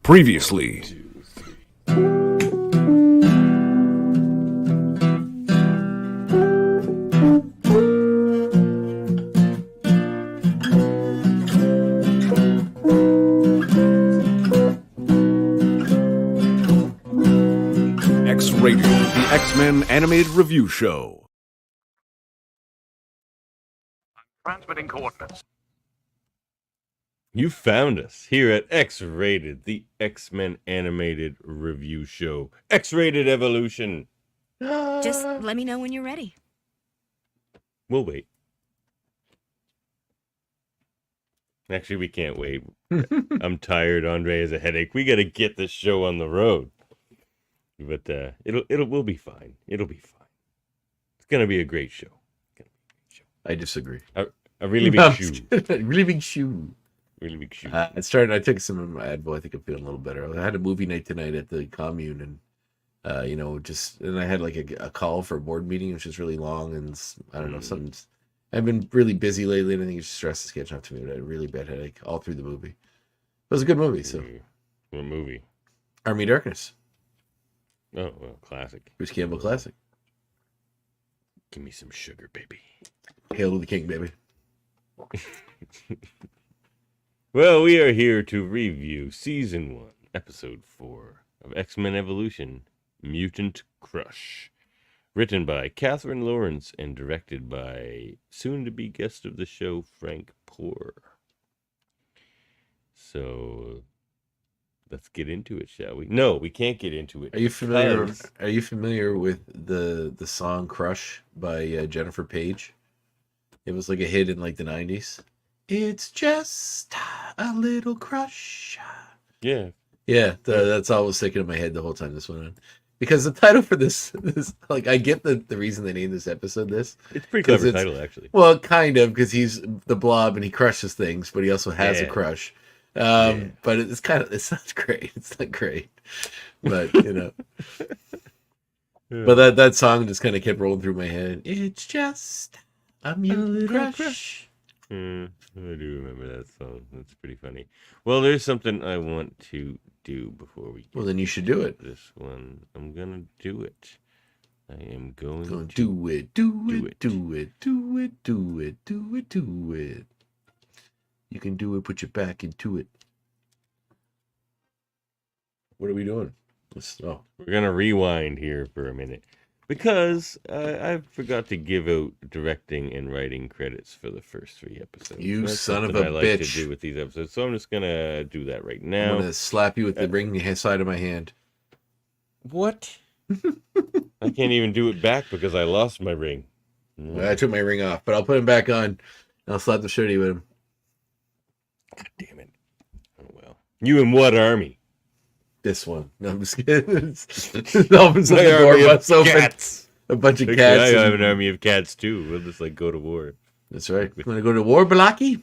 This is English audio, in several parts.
Previously. X-Rated, the X-Men animated review show. Transmitting coordinates. You found us here at X-Rated, the X-Men animated review show. X-Rated Evolution. Just let me know when you're ready. We'll wait. Actually, we can't wait. I'm tired. Andre has a headache. We got to get this show on the road. But we'll be fine. It'll be fine. It's gonna be a great show. I disagree. A really big shoe. Really big shoe. Really big shoe. I took some of my Advil. I think I'm feeling a little better. I had a movie night tonight at the commune, and and I had like a call for a board meeting, which is really long, and I don't know, something. I've been really busy lately, and I think it's stress is catching up to me. But I had a really bad headache all through the movie. It was a good movie. So, what movie? Army of Darkness. Oh, well, classic. Bruce Campbell classic. Give me some sugar, baby. Hail to the king, baby. Well, we are here to review Season 1, Episode 4 of X-Men Evolution, Mutant Crush. Written by Catherine Lawrence and directed by soon-to-be guest of the show, Frank Poor. So, let's get into it, shall we? No, we can't get into it. Are you familiar with the song "Crush" by Jennifer Page? It was like a hit in like the 90s. It's just a little crush. Yeah. That's all I was thinking in my head the whole time this went on. Because the title for this like, I get the reason they named this episode this. It's a pretty clever title, actually. Well, kind of, because he's the Blob and he crushes things, but he also has a crush. But it's not great. It's not great. But, but that song just kind of kept rolling through my head. It's just a mutant crush. I do remember that song. That's pretty funny. Well, there's something I want to do before we get then you should do it. This one. I'm gonna do it. I am going to do it. You can do it. Put your back into it. What are we doing? We're gonna rewind here for a minute because I forgot to give out directing and writing credits for the first 3 episodes. You That's son of a something I like bitch! to do with these episodes, so I'm just gonna do that right now. I'm gonna slap you with the ring side of my hand. What? I can't even do it back because I lost my ring. Well, I took my ring off, but I'll put him back on. And I'll slap the shitty with him. God damn it! Oh well. You in what army? This one. No, I'm just kidding. All of a sudden, the door busts open. Cats. A bunch of cats. I have an army of cats too. We'll just go to war. That's right. You want to go to war, Balaki?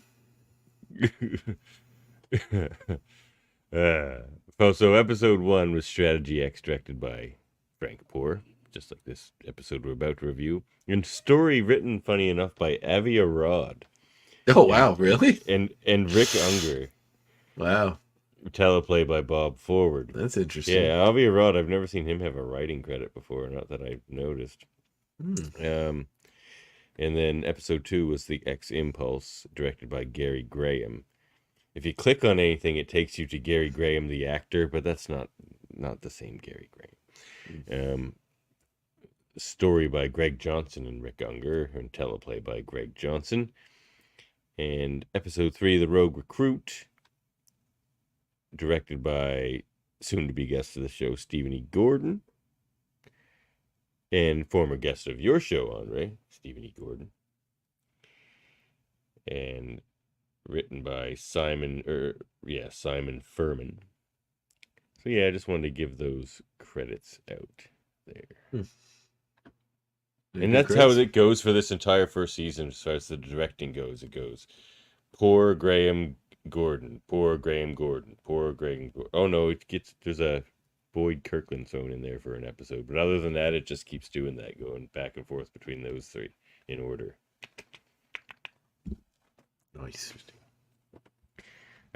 So episode 1 was Strategy X, directed by Frank Poor, just like this episode we're about to review. And story written, funny enough, by Avi Arad. Oh, wow. Really? And Rick Unger. Wow. Teleplay by Bob Forward. That's interesting. Yeah, Avi Arad, I've never seen him have a writing credit before, not that I've noticed. And then episode 2 was the X Impulse, directed by Gary Graham. If you click on anything, it takes you to Gary Graham, the actor, but that's not the same Gary Graham. Story by Greg Johnson and Rick Unger, and teleplay by Greg Johnson. And episode 3, The Rogue Recruit, directed by soon-to-be guest of the show, Stephen E. Gordon. And former guest of your show, Andre, Stephen E. Gordon. And written by Simon Furman. So yeah, I just wanted to give those credits out there. And that's how it goes for this entire first season as far as the directing goes. It goes, poor Graham Gordon, poor Graham Gordon, poor Graham Gordon. Oh no, there's a Boyd Kirkland thrown in there for an episode. But other than that, it just keeps doing that, going back and forth between those 3 in order. Nice.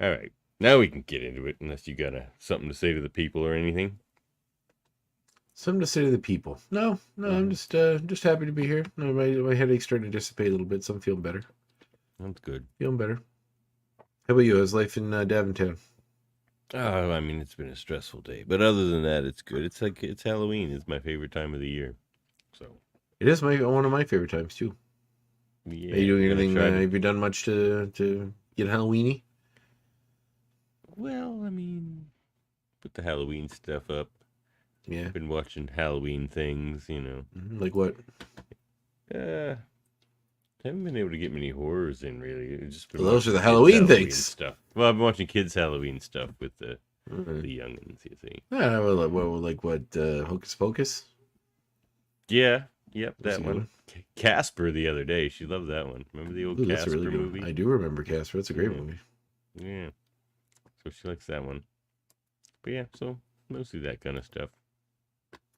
All right. Now we can get into it, unless you got something to say to the people or anything. Something to say to the people. No, I'm just happy to be here. No, my headache's starting to dissipate a little bit, so I'm feeling better. That's good. Feeling better. How about you? How's life in Daventown? Oh, I mean, it's been a stressful day, but other than that, it's good. It's Halloween. It's my favorite time of the year. So It is one of my favorite times too. yeah. Are you doing I'm gonna anything? try to- Have you done much to get Halloweeny? Well, I mean, put the Halloween stuff up. Yeah. Been watching Halloween things, Like what? Haven't been able to get many horrors in really. It's just been Well, those are watching the kids' Halloween things. stuff. Well, I've been watching kids' Halloween stuff with the Alright. youngins, you see. Yeah, what? Hocus Pocus? Yeah, yep, That's that a good one. Casper the other day. She loved that one. Remember the old Ooh, that's a Casper really good movie? one. I do remember Casper. That's a great Yeah. movie. Yeah. So she likes that one. But yeah, so mostly that kind of stuff.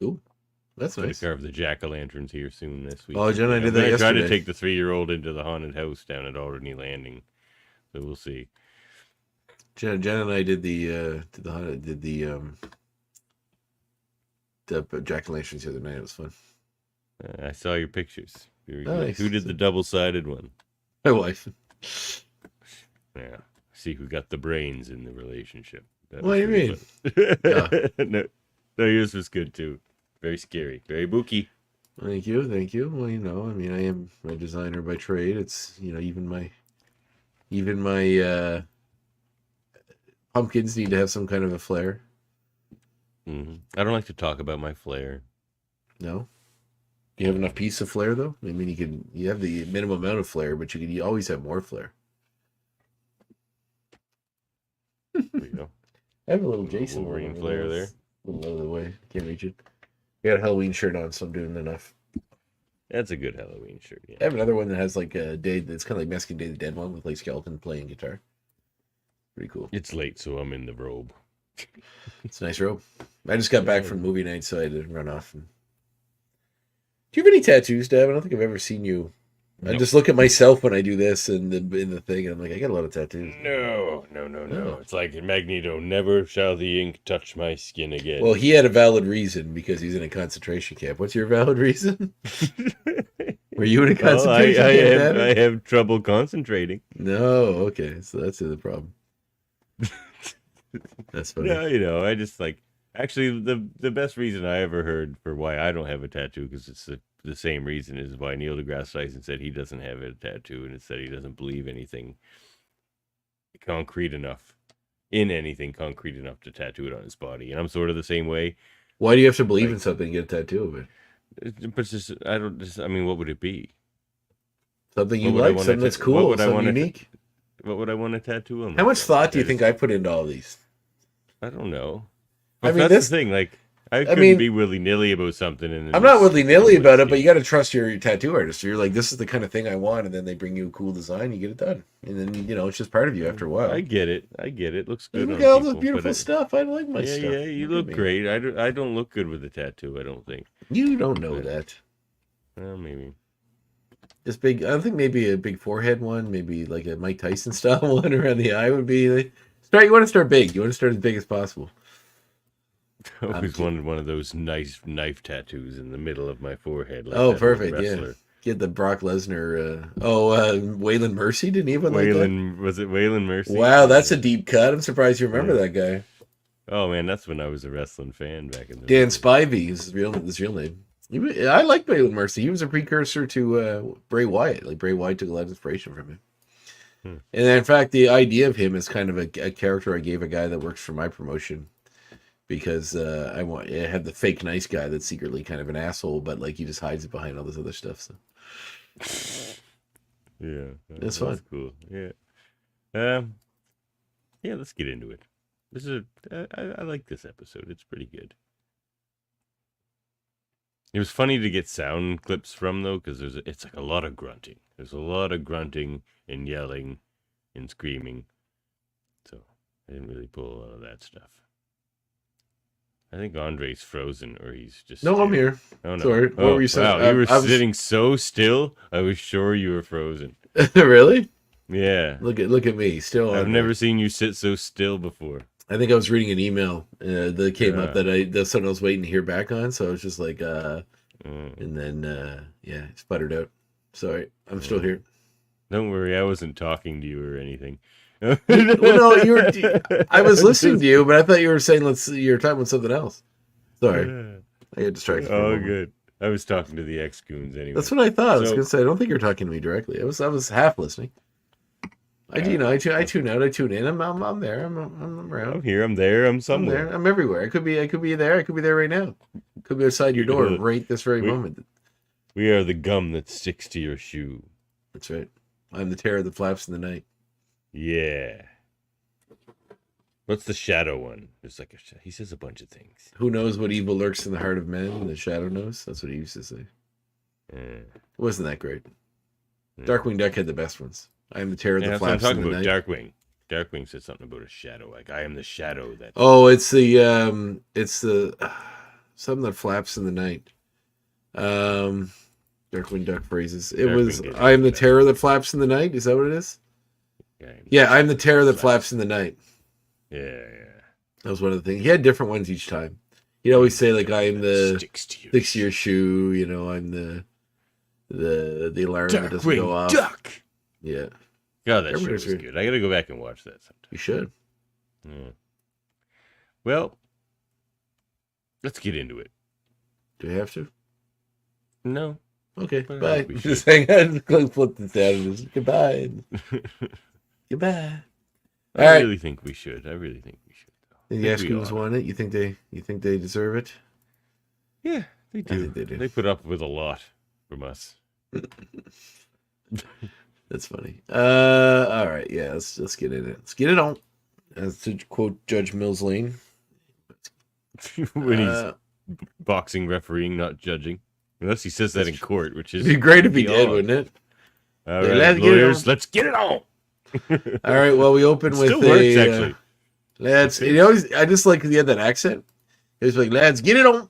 Ooh, that's Gonna nice. carve the jack-o'-lanterns here soon this week. Oh, Jen and I did I'm that gonna try to yesterday. take the 3-year-old into the haunted house down at Alderney Landing. So we'll see. Jen and I did the Jack-o'-lanterns the other night. It was fun. I saw your pictures. Very good. Nice. Who did the double-sided one? My wife. Yeah. See who got the brains in the relationship. That What do was you pretty Yeah. fun. No, yours was good too. Very scary. Very booky. Thank you. Well, I mean, I am a designer by trade. It's even my pumpkins need to have some kind of a flair. I don't like to talk about my flair. No. Do you have enough piece of flair though? I mean, you have the minimum amount of flair, but you always have more flair. There you go. I have a little Jason Wolverine one, flair there. A little out of the way. Can't reach it. I got a Halloween shirt on, so I'm doing enough. That's a good Halloween shirt. Yeah. I have another one that has like a day that's kind of like Mexican Day of the Dead one with like skeleton playing guitar. Pretty cool. It's late, so I'm in the robe. It's a nice robe. I just got back from movie night, so I had to run off. Do you have any tattoos, Dad? I don't think I've ever seen you. I Nope. just look at myself when I do this and in the thing, and I'm like, I got a lot of tattoos. No. Oh. It's like in Magneto, never shall the ink touch my skin again. Well, he had a valid reason because he's in a concentration camp. What's your valid reason? Were you in a concentration camp, Dad? I have trouble concentrating. No, okay, so that's the problem. That's funny. No, I just like actually the best reason I ever heard for why I don't have a tattoo, because it's the same reason as why Neil deGrasse Tyson said he doesn't have a tattoo, and it said he doesn't believe anything concrete enough to tattoo it on his body. And I'm sort of the same way. Why do you have to believe in something to get a tattoo of it? But I mean, what would it be? Something you What would I like, wanna something that's ta- cool, what would I something wanna ta- unique. What would I want to tattoo on How much myself? thought do you think I put into all these? I don't know. I But mean, that's this- the thing. Like, I couldn't mean, be willy-nilly about something. And I'm not willy-nilly about it, but you got to trust your tattoo artist. So you're like, this is the kind of thing I want, and then they bring you a cool design, you get it done, and then it's just part of you after a while. I get it. It looks good. Look on at all people, this beautiful but stuff. I like my stuff. Yeah, you Look look at me. great. I don't look good with a tattoo. I don't think. You don't know that. Well, maybe. This big, I think maybe a big forehead one, maybe like a Mike Tyson style one around the eye would be. You want to start big. You want to start as big as possible. I always wanted one of those nice knife tattoos in the middle of my forehead. Like Oh, that perfect. old Yeah. wrestler. Get the Brock Lesnar. Waylon Mercy didn't he have one like that? Was it Waylon Mercy? Wow, that's a deep cut. I'm surprised you remember that guy. Oh man, that's when I was a wrestling fan back in the Dan day. Spivey is his real name. I like Waylon Mercy. He was a precursor to Bray Wyatt. Like Bray Wyatt took a lot of inspiration from him. And in fact, the idea of him is kind of a character I gave a guy that works for my promotion, because I had the fake nice guy that's secretly kind of an asshole, but like he just hides it behind all this other stuff. So Yeah, That's fun. Cool. Yeah. Yeah. Let's get into it. I like this episode. It's pretty good. It was funny to get sound clips from though, because it's like a lot of grunting. There's a lot of grunting and yelling and screaming. So I didn't really pull a lot of that stuff. I think Andre's frozen, or he's just. no, I'm staring. here. Oh no! Sorry, what were you saying? Wow, you were I was- sitting so still. I was sure you were frozen. Really? Yeah. Look at me, still. I've on never there. seen you sit so still before. I think I was reading an email that came up Yeah. that's something I was waiting to hear back on. So I was just like, Mm. and then yeah, it sputtered out. Sorry, I'm still here. Don't worry, I wasn't talking to you or anything. Well, no, I was listening to you, but I thought you were saying you were talking about something else. Sorry, I got distracted. For a Oh, moment. good. I was talking to the ex-goons anyway. That's what I thought. I was So- gonna say I don't think you're talking to me directly. I was half listening. I tune out. I tune in. I'm there. I'm around. I'm here. I'm there. I'm I'm somewhere. there. I'm everywhere. I could be there. I could be there right now. Could be outside your door right this very We- moment. We are the gum that sticks to your shoe. That's right. I'm the terror that flaps in the night. Yeah. What's the shadow one? There's like he says a bunch of things. Who knows what evil lurks in the heart of man? The shadow knows. That's what he used to say. Yeah. It wasn't that great. Yeah. Darkwing Duck had the best ones. I am the terror Yeah, that that's what I'm flaps in talking the about. night. Darkwing. Darkwing said something about a shadow. Like I am the shadow that. Oh, it's the something that flaps in the night. Darkwing Duck phrases. It was did I am the that. terror that flaps in the night. Is that what it is? I am Yeah, I'm the terror that flaps in the night. Yeah. That was one of the things. He had different ones each time. He'd always say like I am the sticks to sticks to your shoe. You know, I'm the alarm that doesn't go off. Duck. Yeah, God, that show Everybody's was weird. good. I gotta go back and watch that sometime. you should. Yeah. Well, let's get into it. Do we have to? No. Okay, But I bye. think we Just hang on. Flip this down and just goodbye. Goodbye. I All right. really think we should. I really think we should. The think we Yaskoons ought. want it. You think they deserve it? Yeah, they do. think they do. They put up with a lot from us. That's funny. All right. Yeah. Let's get in it. Let's get it on. As to quote Judge Mills Lane. When he's boxing refereeing, not judging. Unless he says that in court, which is It'd be great if he pretty did, odd. wouldn't it? All Yeah, right, let's get it lawyers, on. let's get it on. All right. Well, we open It with still works, a. actually. Lads, you know, I just like he had that accent. He was like, lads, get it on.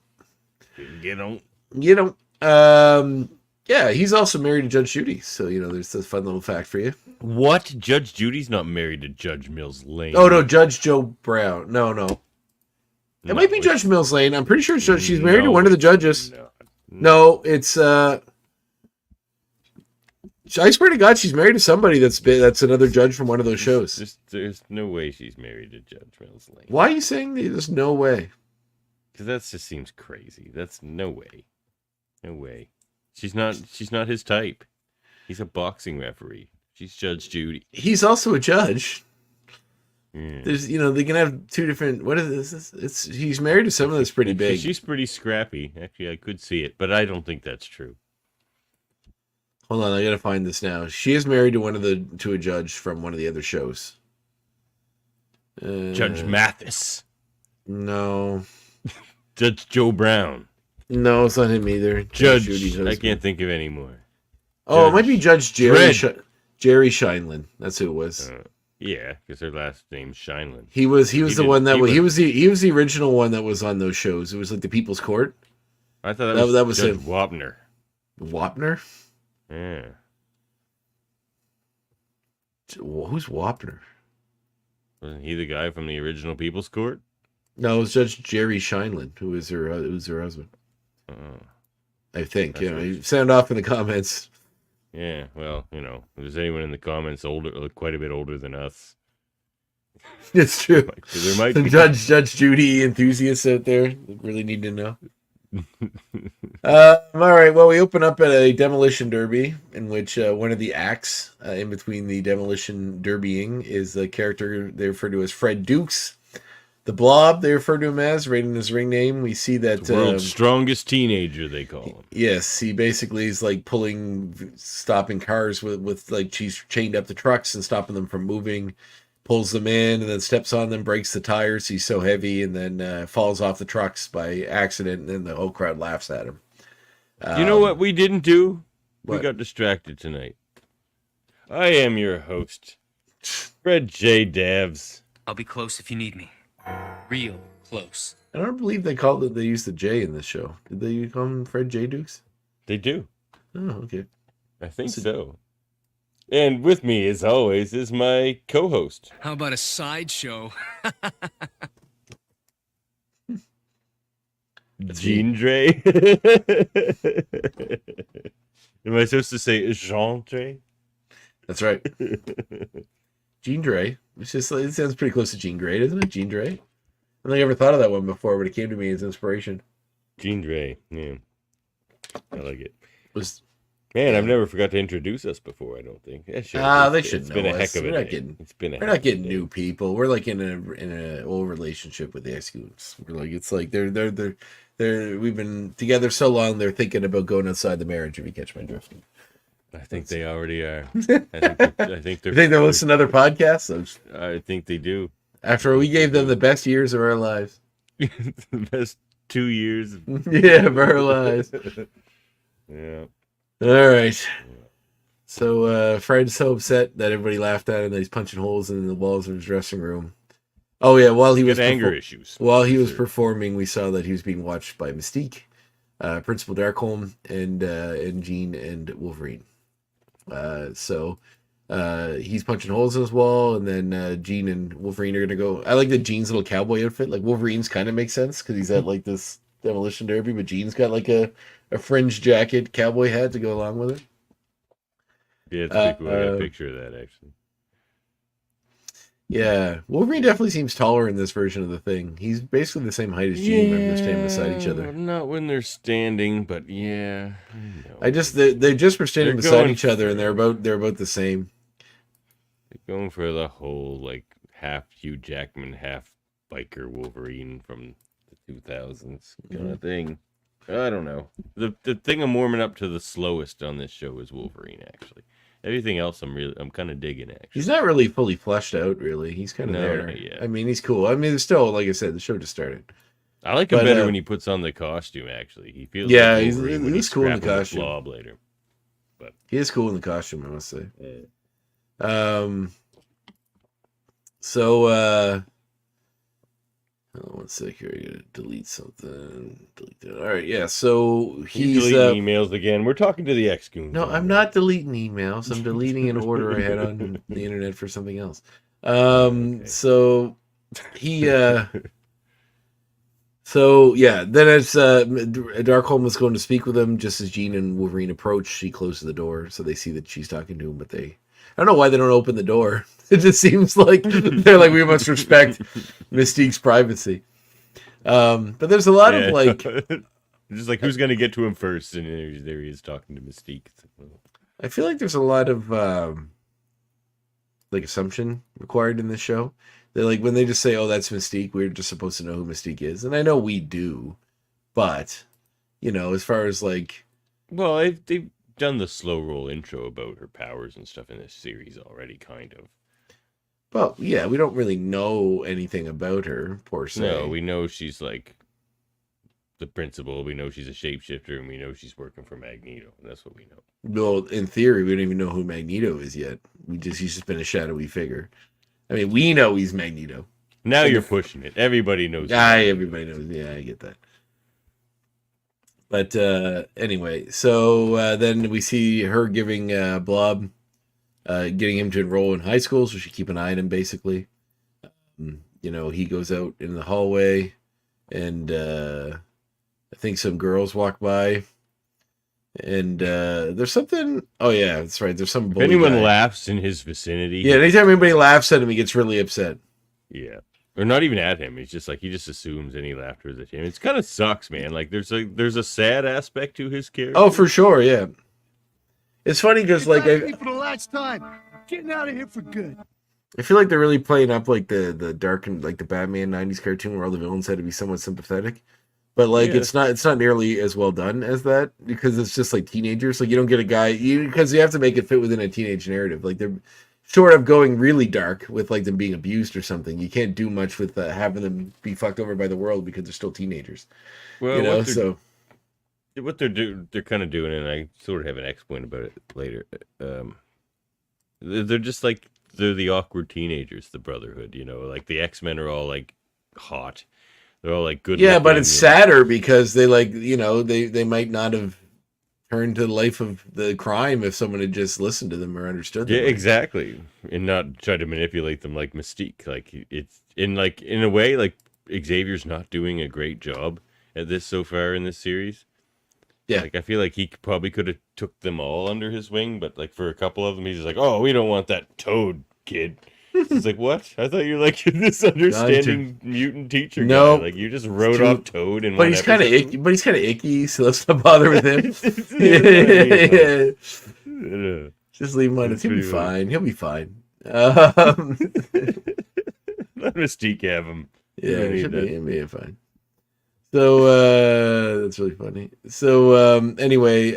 Get on. You know, yeah, he's also married to Judge Judy. So, you know, there's this fun little fact for you. What? Judge Judy's not married to Judge Mills Lane. Oh, no, Judge Joe Brown. No. It might be it's- Judge Mills Lane. I'm pretty sure she's married to No, one of the it's judges. not. No, it's, I swear to God, she's married to somebody that's another judge from one of those shows. There's no way she's married to Judge Mills Lane. Why are you saying that? There's no way? Because that just seems crazy. That's no way. No way. She's not his type. He's a boxing referee. She's Judge Judy. He's also a judge. Yeah. There's, you know, they can have two different. What is this? He's married to someone that's pretty big. She's pretty scrappy. Actually, I could see it, but I don't think that's true. Hold on, I gotta find this now. She is married to a judge from one of the other shows. Judge Mathis. No, Judge Joe Brown. no, it's not him either. Judge. Judy's I husband. can't think of any more. Oh, it might be Judge Jerry Dredd. Jerry Scheinlin. That's who it was. Yeah, because her last name's Scheinlin. He was the did- one that he was the original one that was on those shows. It was like the People's Court. I thought That- was that was Judge him. Wapner. Wapner. Yeah. Who's Wapner? Wasn't he the guy from the original People's Court? No, it was Judge Jerry Scheinlin, who's her husband. Oh. I think. That's Yeah, what you sound off in the comments. Yeah, well, you know, if there's anyone in the comments quite a bit older than us, It's true. there might Some be. Judge Judy enthusiasts out there that really need to know. All right. Well, we open up at a demolition derby in which one of the acts in between the demolition derbying is the character they refer to as Fred Dukes. The Blob, they refer to him as, right in his ring name. We see that. The world's strongest teenager, they call him. Yes, he basically is like stopping cars with like she's chained up the trucks and stopping them from moving, pulls them in and then steps on them, breaks the tires. He's so heavy and then falls off the trucks by accident, and then the whole crowd laughs at him. You know what we didn't do? what? We got distracted tonight. I am your host, Fred J. Davs. I'll be close if you need me. Real close. I don't believe they used the J in this show. Did they call him Fred J. Dukes? They do. Oh, okay. I think That's a- so. And with me, as always, is my co-host. How about a sideshow? Jean Dre. Am I supposed to say Jean Dre? That's right. Jean Grey. It's just it sounds pretty close to Jean Grey, doesn't it? Jean Grey. I don't think I ever thought of that one before, but it came to me as inspiration. Jean Dre. Yeah. I like it. Was Man, I've never forgot to introduce us before, I don't think. Yeah, sure. they should It's know been a us. heck of a We're not day. getting- It's been a We're heck not of a getting day. new people. We're like in a old relationship with the X-Goons. We're like they're we've been together so long they're thinking about going outside the marriage, if you catch my drift. I think they already are. I think You think they'll listen to other podcasts? I think they do. After we gave them the best years of our lives. The best 2 years. Yeah, of our lives. Yeah. All right. So Fred's so upset that everybody laughed at him that he's punching holes in the walls of his dressing room. Oh yeah, while he was anger issues. While he was performing, we saw that he was being watched by Mystique, Principal Darkholm, and Jean and Wolverine. So he's punching holes in his wall, and then Jean and Wolverine are gonna go. I like the Jean's little cowboy outfit. Like Wolverine's kind of makes sense because he's at like this demolition derby, but Jean's got like a fringe jacket, cowboy hat to go along with it. Yeah, it's pretty cool. I got a picture of that actually. Yeah, Wolverine definitely seems taller in this version of the Thing. He's basically the same height as Jean when they're standing beside each other. Not when they're standing, but yeah. They just were standing beside each other, and they're about the same. They're going for the whole like half Hugh Jackman, half biker Wolverine from the 2000s kind of thing. I don't know. The thing I'm warming up to the slowest on this show is Wolverine. Actually, everything else I'm kind of digging. Actually, he's not really fully fleshed out. Really, he's kind of there. Yeah. I mean, he's cool. I mean, it's still, like I said, the show just started. I like him better when he puts on the costume. Actually, he feels like he's cool in the costume. Blob later, but he is cool in the costume, I must say. Yeah. So one sec here. I gotta delete something. Delete that. All right, yeah. So he's deleting emails again. We're talking to the X-Goons. No, I'm not deleting emails. I'm deleting an order I had on the internet for something else. Okay. So he so yeah, then as Darkholm was going to speak with him, just as Jean and Wolverine approach, she closes the door so they see that she's talking to him, but I don't know why they don't open the door. It just seems like they're like, we must respect Mystique's privacy. But there's a lot of like, just like, who's going to get to him first? And there he is talking to Mystique. I feel like there's a lot of like assumption required in this show. They're like, when they just say, "Oh, that's Mystique," we're just supposed to know who Mystique is, and I know we do, but as far as like, well, they've done the slow roll intro about her powers and stuff in this series already, kind of. Well, yeah, we don't really know anything about her, per se. No, we know she's like the principal. We know she's a shapeshifter, and we know she's working for Magneto. That's what we know. Well, in theory, we don't even know who Magneto is yet. He's just been a shadowy figure. I mean, we know he's Magneto. Now you're pushing it. Everybody knows. Everybody knows. Yeah, I get that. But anyway, so then we see her giving Blob, getting him to enroll in high school, so she keep an eye on him, basically. He goes out in the hallway, and I think some girls walk by, and there's something. Oh yeah, that's right. There's some. If anyone laughs in his vicinity, yeah, anytime anybody laughs at him, he gets really upset. Yeah. Or not even at him. He's just like, he just assumes any laughter is at him. It kind of sucks, man. Like there's a sad aspect to his character. Oh, for sure, yeah. It's funny because like for the last time, getting out of here for good. I feel like they're really playing up like the dark and like the Batman '90s cartoon where all the villains had to be somewhat sympathetic, but like it's not nearly as well done as that because it's just like teenagers. Like you don't get a guy because you have to make it fit within a teenage narrative. Like they're short of going really dark with like them being abused or something. You can't do much with having them be fucked over by the world because they're still teenagers. Well, what they're kind of doing, and I sort of have an explain about it later. They're just like they're the awkward teenagers, the Brotherhood. Like the X-Men are all like hot. They're all like good. Yeah, but it's sadder because they like they might not have turn to the life of the crime if someone had just listened to them or understood them. Yeah, right? exactly. And not try to manipulate them like Mystique. Like it's in a way, like Xavier's not doing a great job at this so far in this series. Yeah. Like I feel like he probably could have took them all under his wing, but like for a couple of them, he's just like, "Oh, we don't want that Toad kid." It's like, what? I thought you were like this understanding mutant teacher Nope. guy. Like you just wrote true. off Toad in But one he's kind of episode. icky. But he's kind of icky, so let's not bother with him. Yeah. Just leave him on. That's He'll be pretty funny. fine. He'll be fine. Let Mystique have him. Yeah, don't need he'll that. be fine. So that's really funny. So anyway,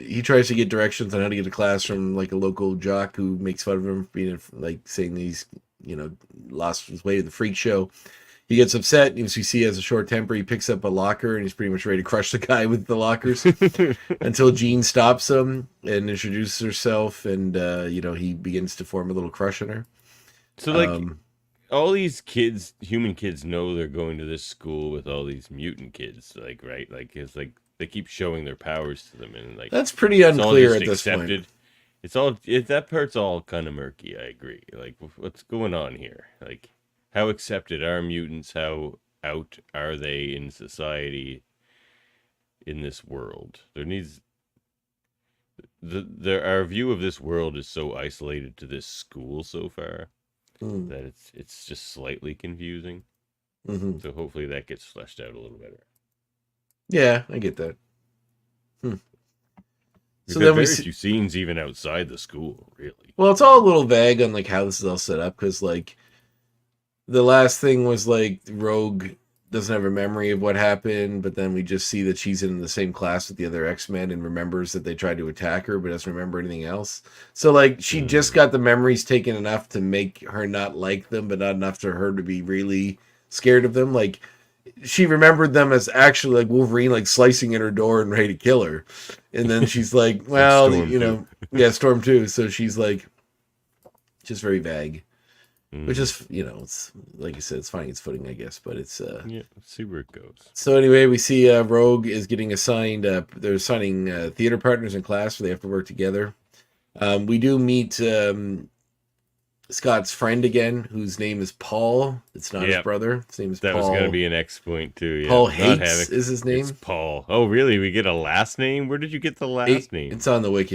he tries to get directions on how to get to class from like a local jock who makes fun of him for being like saying he's lost his way to the freak show. He gets upset. As you see, he has a short temper. He picks up a locker and he's pretty much ready to crush the guy with the lockers until Jean stops him and introduces herself, and he begins to form a little crush on her. So like all these kids, human kids, know they're going to this school with all these mutant kids, like, right? Like it's like they keep showing their powers to them, and like That's pretty it's all unclear just at this point. accepted. That part's all kind of murky. I agree. Like what's going on here? Like how accepted are mutants? How out are they in society in this world? Our view of this world is so isolated to this school so far that it's just slightly confusing. Mm-hmm. So hopefully that gets fleshed out a little better. Yeah, I get that. We've So had then we very see, few scenes even outside the school, really. well, it's all a little vague on like how this is all set up, because like the last thing was like Rogue doesn't have a memory of what happened, but then we just see that she's in the same class with the other X-Men and remembers that they tried to attack her, but doesn't remember anything else. So like she just got the memories taken enough to make her not like them, but not enough for her to be really scared of them. Like she remembered them as actually like Wolverine, like slicing at her door and ready to kill her. And then she's like, well, Storm yeah, Storm too. So she's like, just very vague, which is, it's like you said, it's finding its footing, I guess, but it's, Yeah, let's see where it goes. so anyway, we see Rogue is getting assigned, they're assigning theater partners in class, so they have to work together. We do meet Scott's friend again, whose name is Paul. It's not his Yep. brother. His name is That Paul. was going to be an X point, too. Yeah. Paul Not Hates Havoc. is his name. It's Paul. Oh, really? We get a last name? Where did you get the last name? It's on the wiki.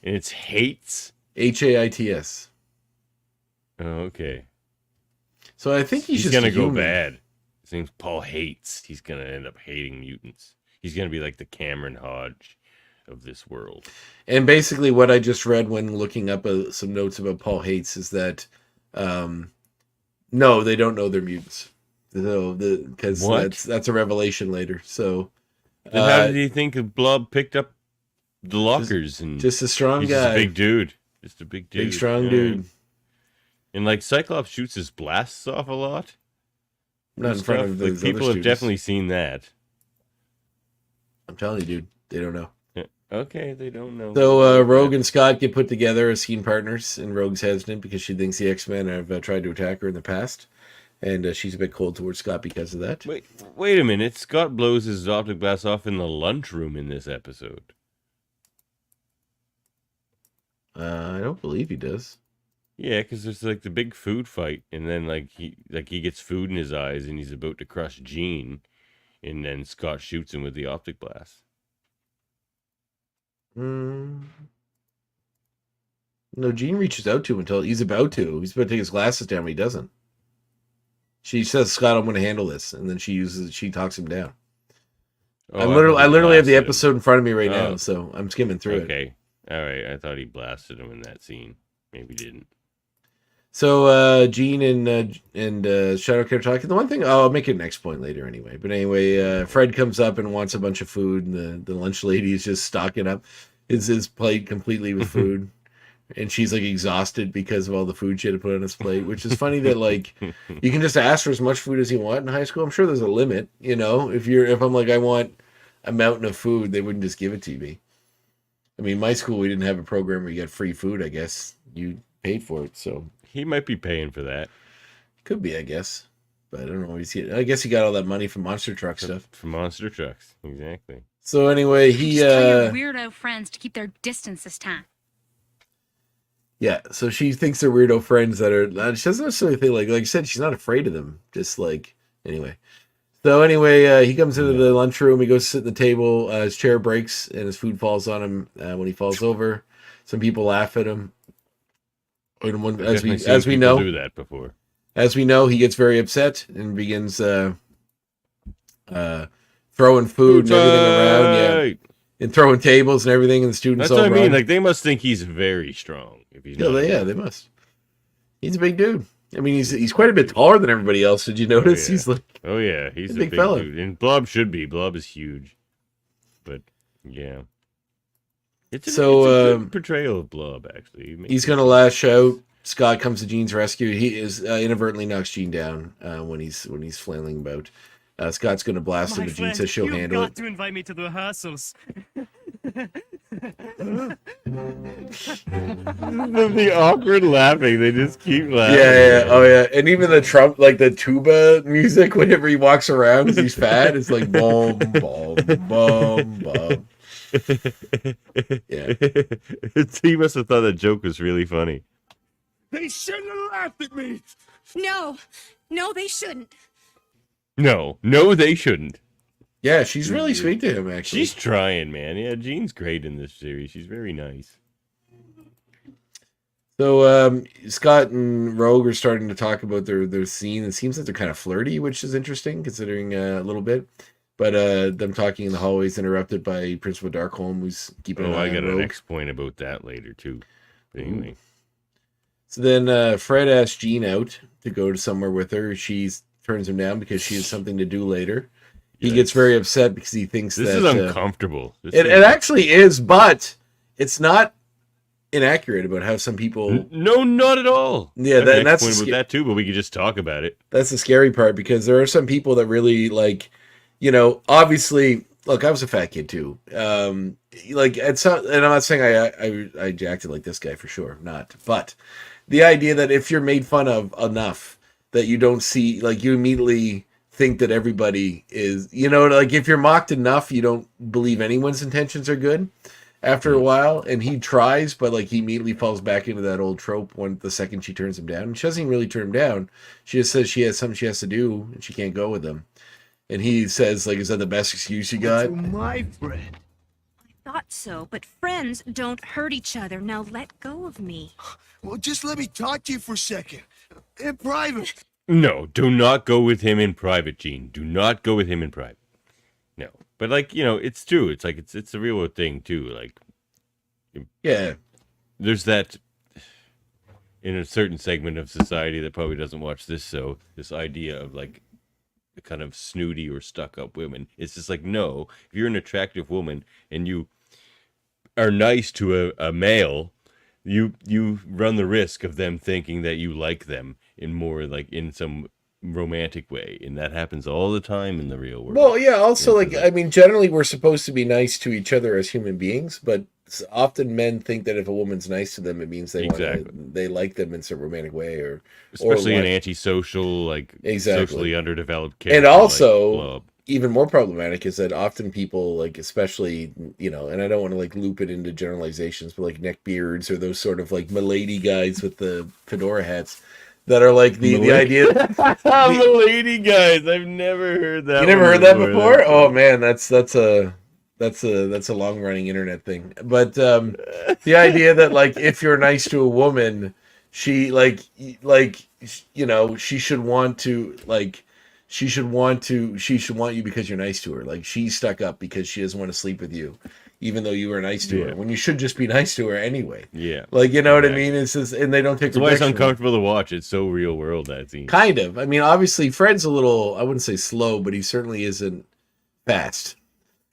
And it's Hates? Haits. Oh, okay. So I think he's just going to go human. bad. His name's Paul Hates. He's going to end up hating mutants. He's going to be like the Cameron Hodge of this world. And basically what I just read when looking up some notes about Paul Hates is that no, they don't know they're mutants. So because that's a revelation later. So Then how did he think Blob picked up the lockers? Just a strong he's guy. Just a big dude. Just a big dude. Big strong dude. And like Cyclops shoots his blasts off a lot. Not in front of those people other have students. definitely seen that. I'm telling you, dude, they don't know. Yeah. Okay, they don't know. So Rogue and Scott get put together as scene partners, and Rogue's hesitant because she thinks the X-Men have tried to attack her in the past, and she's a bit cold towards Scott because of that. Wait a minute. Scott blows his optic blast off in the lunchroom in this episode. I don't believe he does. Yeah, because there's like the big food fight, and then he gets food in his eyes, and he's about to crush Jean, and then Scott shoots him with the optic blast. No, Jean reaches out to him until he's about to. He's about to take his glasses down, but he doesn't. She says, "Scott, I'm going to handle this," and then she talks him down. Oh, I literally have the blasted him. episend in front of me right Oh. now, so I'm skimming through it. Okay, all right. I thought he blasted him in that scene. Maybe didn't. So Jean and Shadowcat are talking. The one thing, I'll make it an X point later anyway. But anyway, Fred comes up and wants a bunch of food, and the lunch lady is just stocking up his plate completely with food. And she's like exhausted because of all the food she had to put on his plate, which is funny that like you can just ask for as much food as you want in high school. I'm sure there's a limit, if I'm like, I want a mountain of food, they wouldn't just give it to me. I mean, my school, we didn't have a program where you got free food, I guess. You paid for it, so He might be paying for that. could be, I guess. But I don't know. I guess he got all that money from monster truck stuff. From monster trucks, exactly. So anyway, he Just tell your weirdo friends to keep their distance this time. yeah. So she thinks they're weirdo friends that are. She doesn't necessarily think like I said. She's not afraid of them. Just like anyway. So anyway, he comes into the lunchroom. He goes to sit at the table. His chair breaks and his food falls on him when he falls over. Some people laugh at him. As we know, do that before. As we know, he gets very upset and begins throwing food and everything around, yeah, and throwing tables and everything. And the students. That's all what I mean. run. Like they must think he's very strong. If he's not. They must. He's a big dude. I mean, he's quite a bit taller than everybody else. Did you notice? Yeah. He's like, he's a big fella. dude, and Blob should be. Blob is huge, but yeah, it's a good portrayal of Blob. Actually, he's gonna lash out. Scott comes to Gene's rescue. He is inadvertently knocks Gene down when he's flailing about. Scott's gonna blast him, but Gene says she'll handle it. To invite me to the rehearsals. The awkward laughing. They just keep laughing. Yeah. Oh yeah. And even the Trump, like the tuba music, whenever he walks around, because he's fat, it's like boom, boom, boom, boom. Yeah. He must have thought that joke was really funny. They shouldn't have laughed at me. No, they shouldn't. No, they shouldn't. Yeah, she's really sweet to him, actually. She's trying, man. Yeah, Jean's great in this series. She's very nice. So Scott and Rogue are starting to talk about their scene. It seems like they're kind of flirty, which is interesting, considering a little bit. But them talking in the hallways interrupted by Principal Darkholm, who's keeping an eye on I got Rogue. an next point about that later, too. But anyway. So then Fred asks Jean out to go to somewhere with her. She turns him down because she has something to do later. He gets very upset because he thinks this that... is uncomfortable. It actually is, but it's not inaccurate about how some people... No, not at all. Yeah, that's point about that too, but we could just talk about it. That's the scary part, because there are some people that really, like, obviously... Look, I was a fat kid too. It's not, and I'm not saying I acted like this guy for sure, not. But the idea that if you're made fun of enough, that you don't see, like, you immediately think that everybody is, like, if you're mocked enough, you don't believe anyone's intentions are good after a while. And he tries, but like he immediately falls back into that old trope the second she turns him down. And she doesn't even really turn him down. She just says she has something she has to do and she can't go with him. And he says, like, is that the best excuse you got? My friend. I thought so, but friends don't hurt each other. Now let go of me. Well, just let me talk to you for a second. In private. No, do not go with him in private, Gene. Do not go with him in private. No. But, like, it's true. It's like, it's a real thing, too. Like, yeah. There's that, in a certain segment of society that probably doesn't watch this, so this idea of, like, kind of snooty or stuck-up women. It's just like, no, if you're an attractive woman and you are nice to a male, you run the risk of them thinking that you like them in more, like, in some romantic way, and that happens all the time in the real world. Well, yeah, also, like, I mean, generally we're supposed to be nice to each other as human beings, but often men think that if a woman's nice to them, it means they they like them in some romantic way, or especially an antisocial, like, socially underdeveloped character. And also, like even more problematic is that often people, like, especially, and I don't want to, like, loop it into generalizations, but like neckbeards or those sort of, like, milady guys with the fedora hats that are like the idea. Milady guys, I've never heard that. You never heard that before? Oh man, that's a long running internet thing. But the idea that, like, if you're nice to a woman, she she should want you because you're nice to her. Like, she's stuck up because she doesn't want to sleep with you, even though you were nice to her, when you should just be nice to her anyway. Yeah. Like, you know what I mean? It's just, and they don't take That's why it's uncomfortable to watch. It's so real world, that scene. Kind of. I mean, obviously Fred's a little, I wouldn't say slow, but he certainly isn't fast.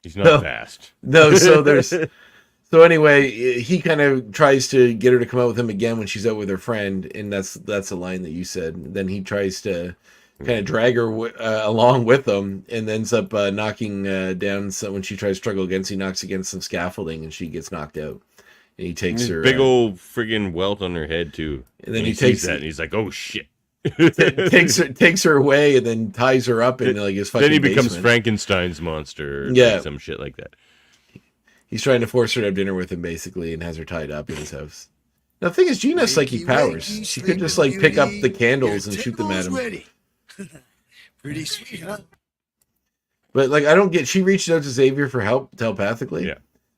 He's not fast. No, so anyway, he kind of tries to get her to come out with him again when she's out with her friend, and that's a line that you said. Then he tries to kind of drag her along with him, and ends up knocking down. So when she tries to struggle against, he knocks against some scaffolding, and she gets knocked out. And he takes her big old friggin' welt on her head too. And then he takes that, and he's like, "Oh shit!" takes her away and then ties her up in like his fucking Then he becomes basement. Frankenstein's monster. Or Yeah. some shit like that. He's trying to force her to have dinner with him, basically, and has her tied up in his house. Now, the thing is, Jean has psychic powers. She could just, like, pick up the candles and shoot them at him. Ready. Pretty sweet, huh? But, like, I don't get... She reached out to Xavier for help telepathically. Yeah.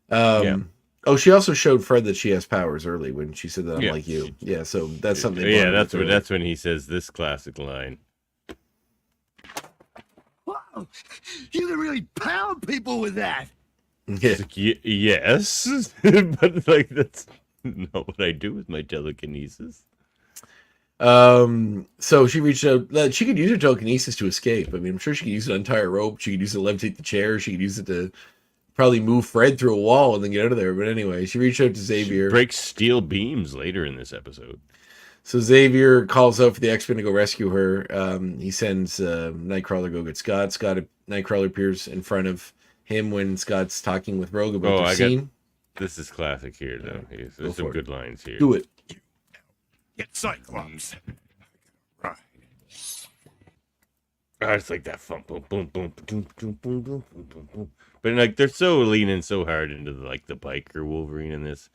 Yeah. Oh, she also showed Fred that she has powers early when she said that I'm Yeah. like you. Yeah, so that's something. they Yeah, bonded with that's when he says this classic line. Wow. You can really pound people with that. Yeah. It's like, yes, but like that's not what I do with my telekinesis. So she reached out. She could use her telekinesis to escape. I mean, I'm sure she could use it to untie a rope. She could use it to levitate the chair. She could use it to probably move Fred through a wall and then get out of there. But anyway, she reached out to Xavier. She breaks steel beams later in this episode. So Xavier calls out for the X-Men to go rescue her. He sends Nightcrawler to go get Scott. Nightcrawler appears in front of him when Scott's talking with Rogue about the scene. This is classic here, though. There's some good lines here. Do it. Get Cyclops. Right. It's like that fun, boom, boom, boom, boom, boom, boom, boom, boom, boom. But like they're so leaning so hard into the biker Wolverine in this.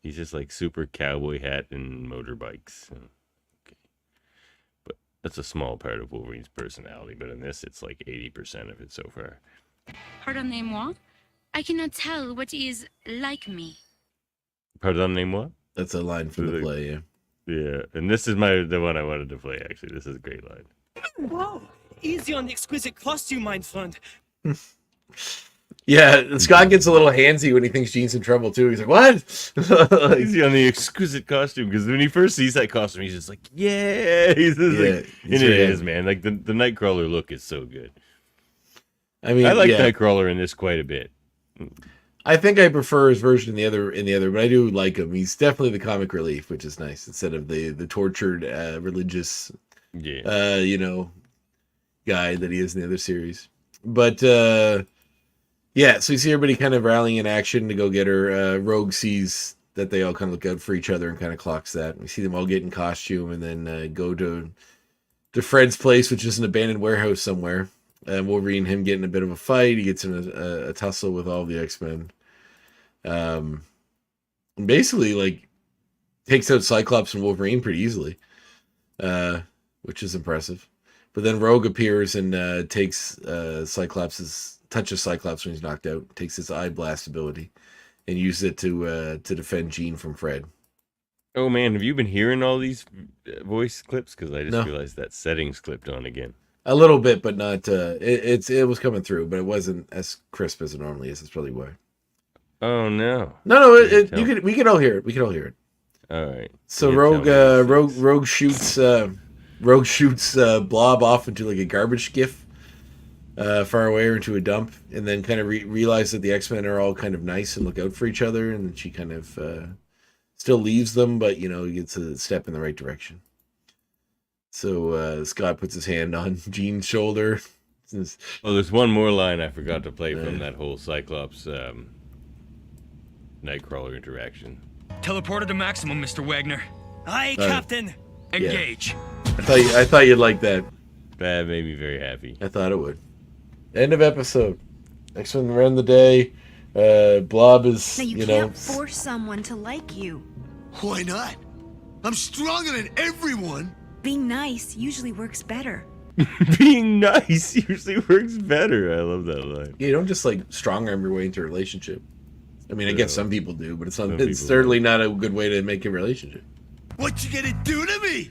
He's just like super cowboy hat and motorbikes. Okay. But that's a small part of Wolverine's personality. But in this, it's like 80% of it so far. Pardonnez-moi. I cannot tell what is like me. Pardonnez-moi? That's a line from the play, yeah. Yeah, and this is the one I wanted to play, actually. This is a great line. Whoa! Easy on the exquisite costume, mein Freund. Yeah, Scott gets a little handsy when he thinks Jean's in trouble, too. He's like, what? Like, Easy on the exquisite costume, because when he first sees that costume, he's just like, yeah! He's just like, and it is, man. Like, the Nightcrawler look is so good. I mean, I like Nightcrawler in this quite a bit. I think I prefer his version in the other, but I do like him. He's definitely the comic relief, which is nice, instead of the tortured religious, guy that he is in the other series. But yeah, so you see everybody kind of rallying in action to go get her. Rogue sees that they all kind of look out for each other and kind of clocks that. We see them all get in costume and then go to Fred's place, which is an abandoned warehouse somewhere. Wolverine and him get in a bit of a fight. He gets in a tussle with all the X-Men. And basically, like, takes out Cyclops and Wolverine pretty easily, which is impressive. But then Rogue appears and takes touches Cyclops when he's knocked out, takes his eye blast ability, and uses it to defend Jean from Fred. Oh, man, have you been hearing all these voice clips? Because I just No. realized that settings clipped on again. A little bit, but not. It was coming through, but it wasn't as crisp as it normally is. That's probably why. Oh, no. No, we could all hear it. We could all hear it. All right. So You tell me Rogue shoots Blob off into like a garbage skiff, far away or into a dump, and then kind of realizes that the X-Men are all kind of nice and look out for each other, and she kind of still leaves them, but gets a step in the right direction. So Scott puts his hand on Jean's shoulder. Oh, there's one more line I forgot to play from that whole Cyclops Nightcrawler interaction. Teleported to maximum, Mr. Wagner. Aye, Captain. Engage. I thought you'd like that. That made me very happy. I thought it would. End of episode. X-Men ran the day. Blob is, Now you can't force someone to like you. Why not? I'm stronger than everyone. Being nice usually works better. Being nice usually works better. I love that line. You don't just like strong arm your way into a relationship. I mean, I guess some people do, but it's not. Some It's people certainly not a good way to make a relationship. What you gonna do to me?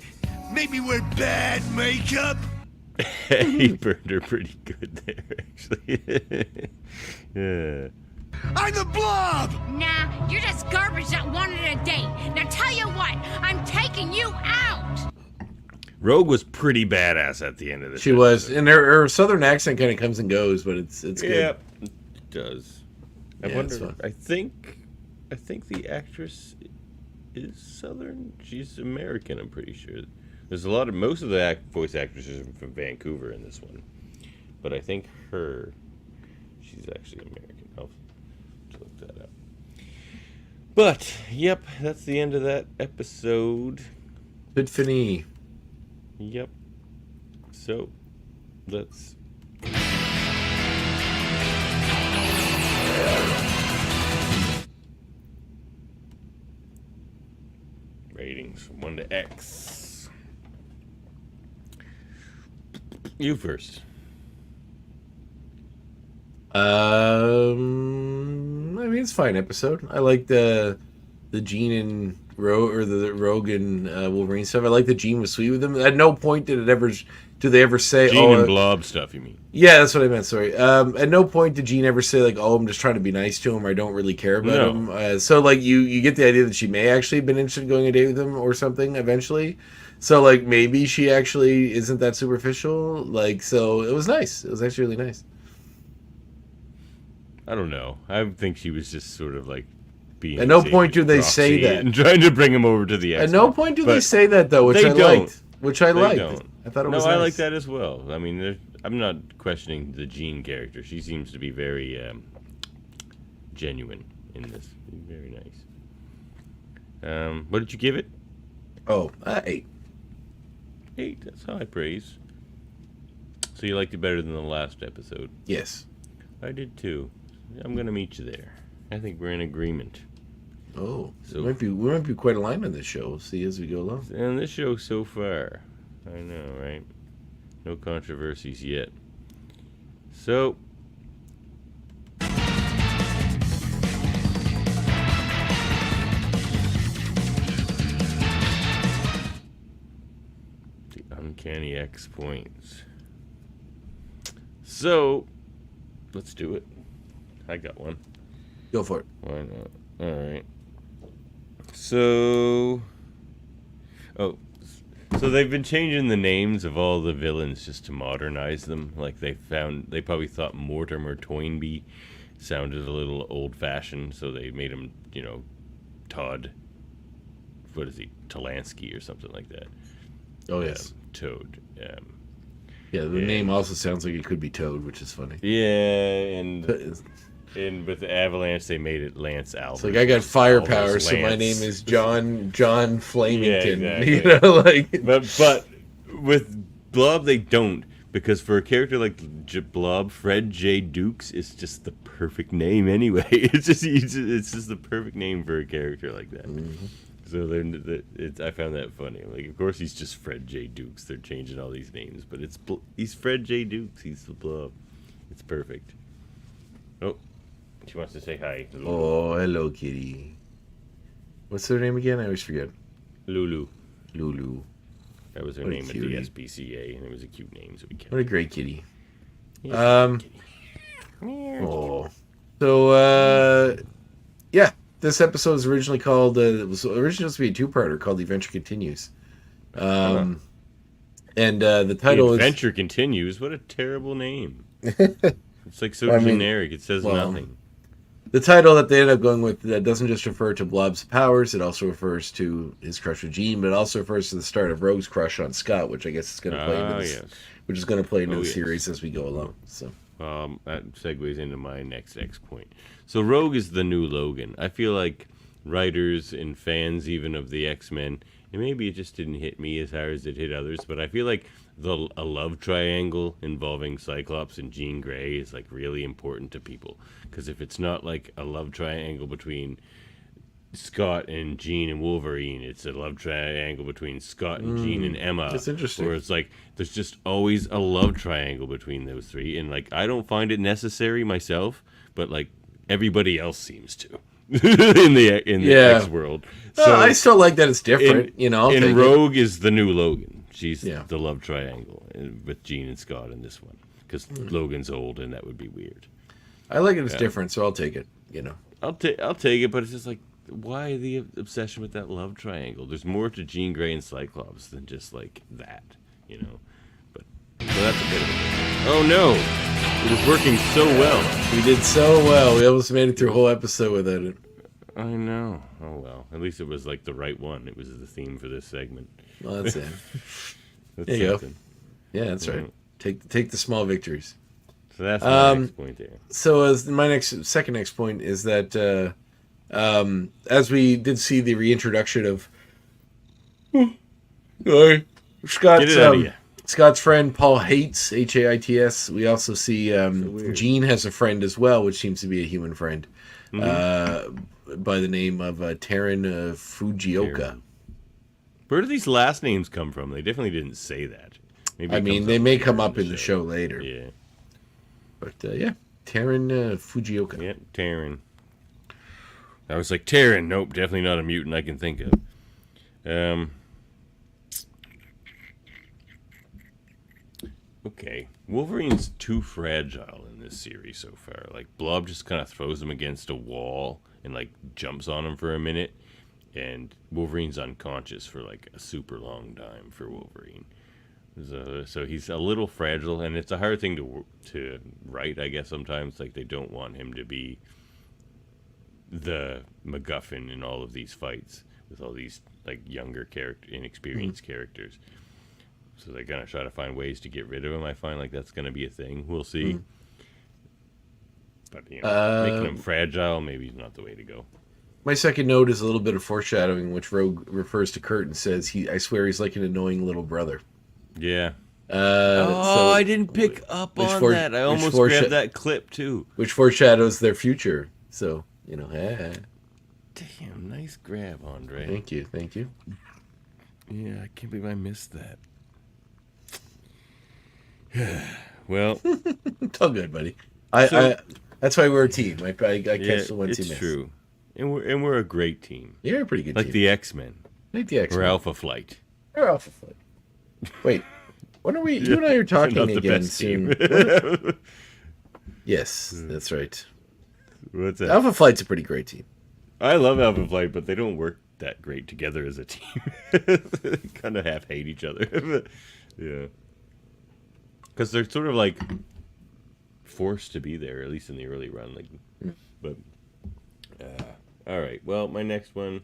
Make me wear bad makeup? He burned her pretty good there, actually. Yeah. I'm the Blob! Nah, you're just garbage that wanted a date. Now tell you what, I'm taking you out. Rogue was pretty badass at the end of this. She was, and her southern accent kind of comes and goes, but it's good. Yeah, it does. I Yeah, it's wonder. fun. I think the actress is southern. She's American. I'm pretty sure. There's most of the voice actresses are from Vancouver in this one, but I think she's actually American. I'll have to look that up. But yep, that's the end of that episode. Good Finny. Yep. So, let's... Ratings from 1 to X. You first. I mean, it's a fine episode. I like the Gene and the Rogue and Wolverine stuff. I like that Gene was sweet with them. At no point did they ever say, Gene and Blob stuff, you mean? Yeah, that's what I meant. Sorry. At no point did Gene ever say like, "Oh, I'm just trying to be nice to him," or "I don't really care about him." So like, you get the idea that she may actually have been interested in going a date with him or something eventually. So like, maybe she actually isn't that superficial. Like, so it was nice. It was actually really nice. I don't know. I think she was just sort of like being. At no point do they say that. And trying to bring him over to the X-Men. At no point do they say that though, which I liked. Which I liked. I thought it was nice. I like that as well. I mean, I'm not questioning the Jean character. She seems to be very genuine in this. Very nice. What did you give it? Oh, 8. 8. That's high praise. So you liked it better than the last episode? Yes. I did too. I'm gonna meet you there. I think we're in agreement. Oh, so we might be quite aligned on this show. We'll see as we go along. And this show so far, I know, right? No controversies yet. So, the uncanny X points. So, let's do it. I got one. Go for it. Why not? All right. So they've been changing the names of all the villains just to modernize them. Like they probably thought Mortimer Toynbee sounded a little old-fashioned, so they made him, Todd. What is he? Talansky or something like that. Oh yes, Toad. Yeah, the name also sounds like it could be Toad, which is funny. Yeah, and with the Avalanche, they made it Lance Albert. It's like I got firepower, so my name is John Flamington. Yeah, exactly. But with Blob, they don't, because for a character like Blob, Fred J. Dukes is just the perfect name anyway. It's just the perfect name for a character like that. Mm-hmm. So I found that funny. Like, of course, he's just Fred J. Dukes. They're changing all these names, but he's Fred J. Dukes. He's the Blob. It's perfect. Oh, she wants to say hi. Oh, hello, kitty. What's her name again? I always forget. Lulu. That was her name at the SPCA, and it was a cute name, so we kept. What a great kitty. Yeah, Oh. So, yeah. This episode was originally called, it was originally supposed to be a two-parter called The Adventure Continues. And the title The Adventure Continues? What a terrible name. It's like so generic, it says nothing. The title that they end up going with that doesn't just refer to Blob's powers, it also refers to his crush with Jean, but it also refers to the start of Rogue's crush on Scott, which I guess is going to play into this, which is going to play into the series as we go along. So that segues into my next point. So Rogue is the new Logan. I feel like writers and fans even of the X-Men, and maybe it just didn't hit me as hard as it hit others, but I feel like a love triangle involving Cyclops and Jean Grey is like really important to people, because if it's not like a love triangle between Scott and Jean and Wolverine, it's a love triangle between Scott and Jean and Emma. That's interesting. Where it's like there's just always a love triangle between those three, and like I don't find it necessary myself, but like everybody else seems to in the X world. So I still like that it's different. And Rogue is the new Logan. She's the love triangle with Jean and Scott in this one, because Logan's old and that would be weird. I like it. It's different, so I'll take it. I'll take it, but it's just like, why the obsession with that love triangle? There's more to Jean Grey and Cyclops than just like that, But so that's a bit of a difference. Oh no, it was working so well. We did so well. We almost made it through a whole episode without it. I know. Oh well, at least it was like the right one. It was the theme for this segment. Well, that's it. That's there you something. Go. Yeah, that's right. Take the small victories. So that's my next point there. So as my second next point is that as we did see the reintroduction of Get it out of you. Scott's friend Paul Hates, Haits. We also see Jean has a friend as well, which seems to be a human friend, by the name of Taryn Fujioka. Where do these last names come from? They definitely didn't say that. Maybe I mean, they may come up in the show later. Yeah. But yeah, Taryn Fujioka. Yeah, Taryn. I was like, Taryn. Nope, definitely not a mutant I can think of. Okay, Wolverine's too fragile in this series so far. Like, Blob just kind of throws him against a wall and, like, jumps on him for a minute. And Wolverine's unconscious for, like, a super long time for Wolverine. So he's a little fragile, and it's a hard thing to write, I guess, sometimes. Like, they don't want him to be the MacGuffin in all of these fights with all these, like, younger inexperienced characters. So they're going to try to find ways to get rid of him. I find like that's going to be a thing. We'll see. But, you know, making him fragile maybe is not the way to go. My second note is a little bit of foreshadowing, which Rogue refers to Kurt and says, I swear he's like an annoying little brother. Yeah. So, I didn't pick up on that. I almost grabbed that clip, too. Which foreshadows their future. So, you know, Damn, nice grab, Andre. Thank you. Yeah, I can't believe I missed that. Well, it's all good, buddy. That's why we're a team. I catch the ones you miss. It's true, and we're a great team. Yeah, we're a pretty good like team. The X-Men. Like the X-Men. We're Alpha Flight. We're Alpha Flight. Wait, when are we? You and I are talking again soon. Yes, that's right. What's that? Alpha Flight's a pretty great team. I love Alpha Flight, but they don't work that great together as a team. They kind of half hate each other. Yeah. Because they're sort of like forced to be there, at least in the early run. Like, but all right. Well, my next one.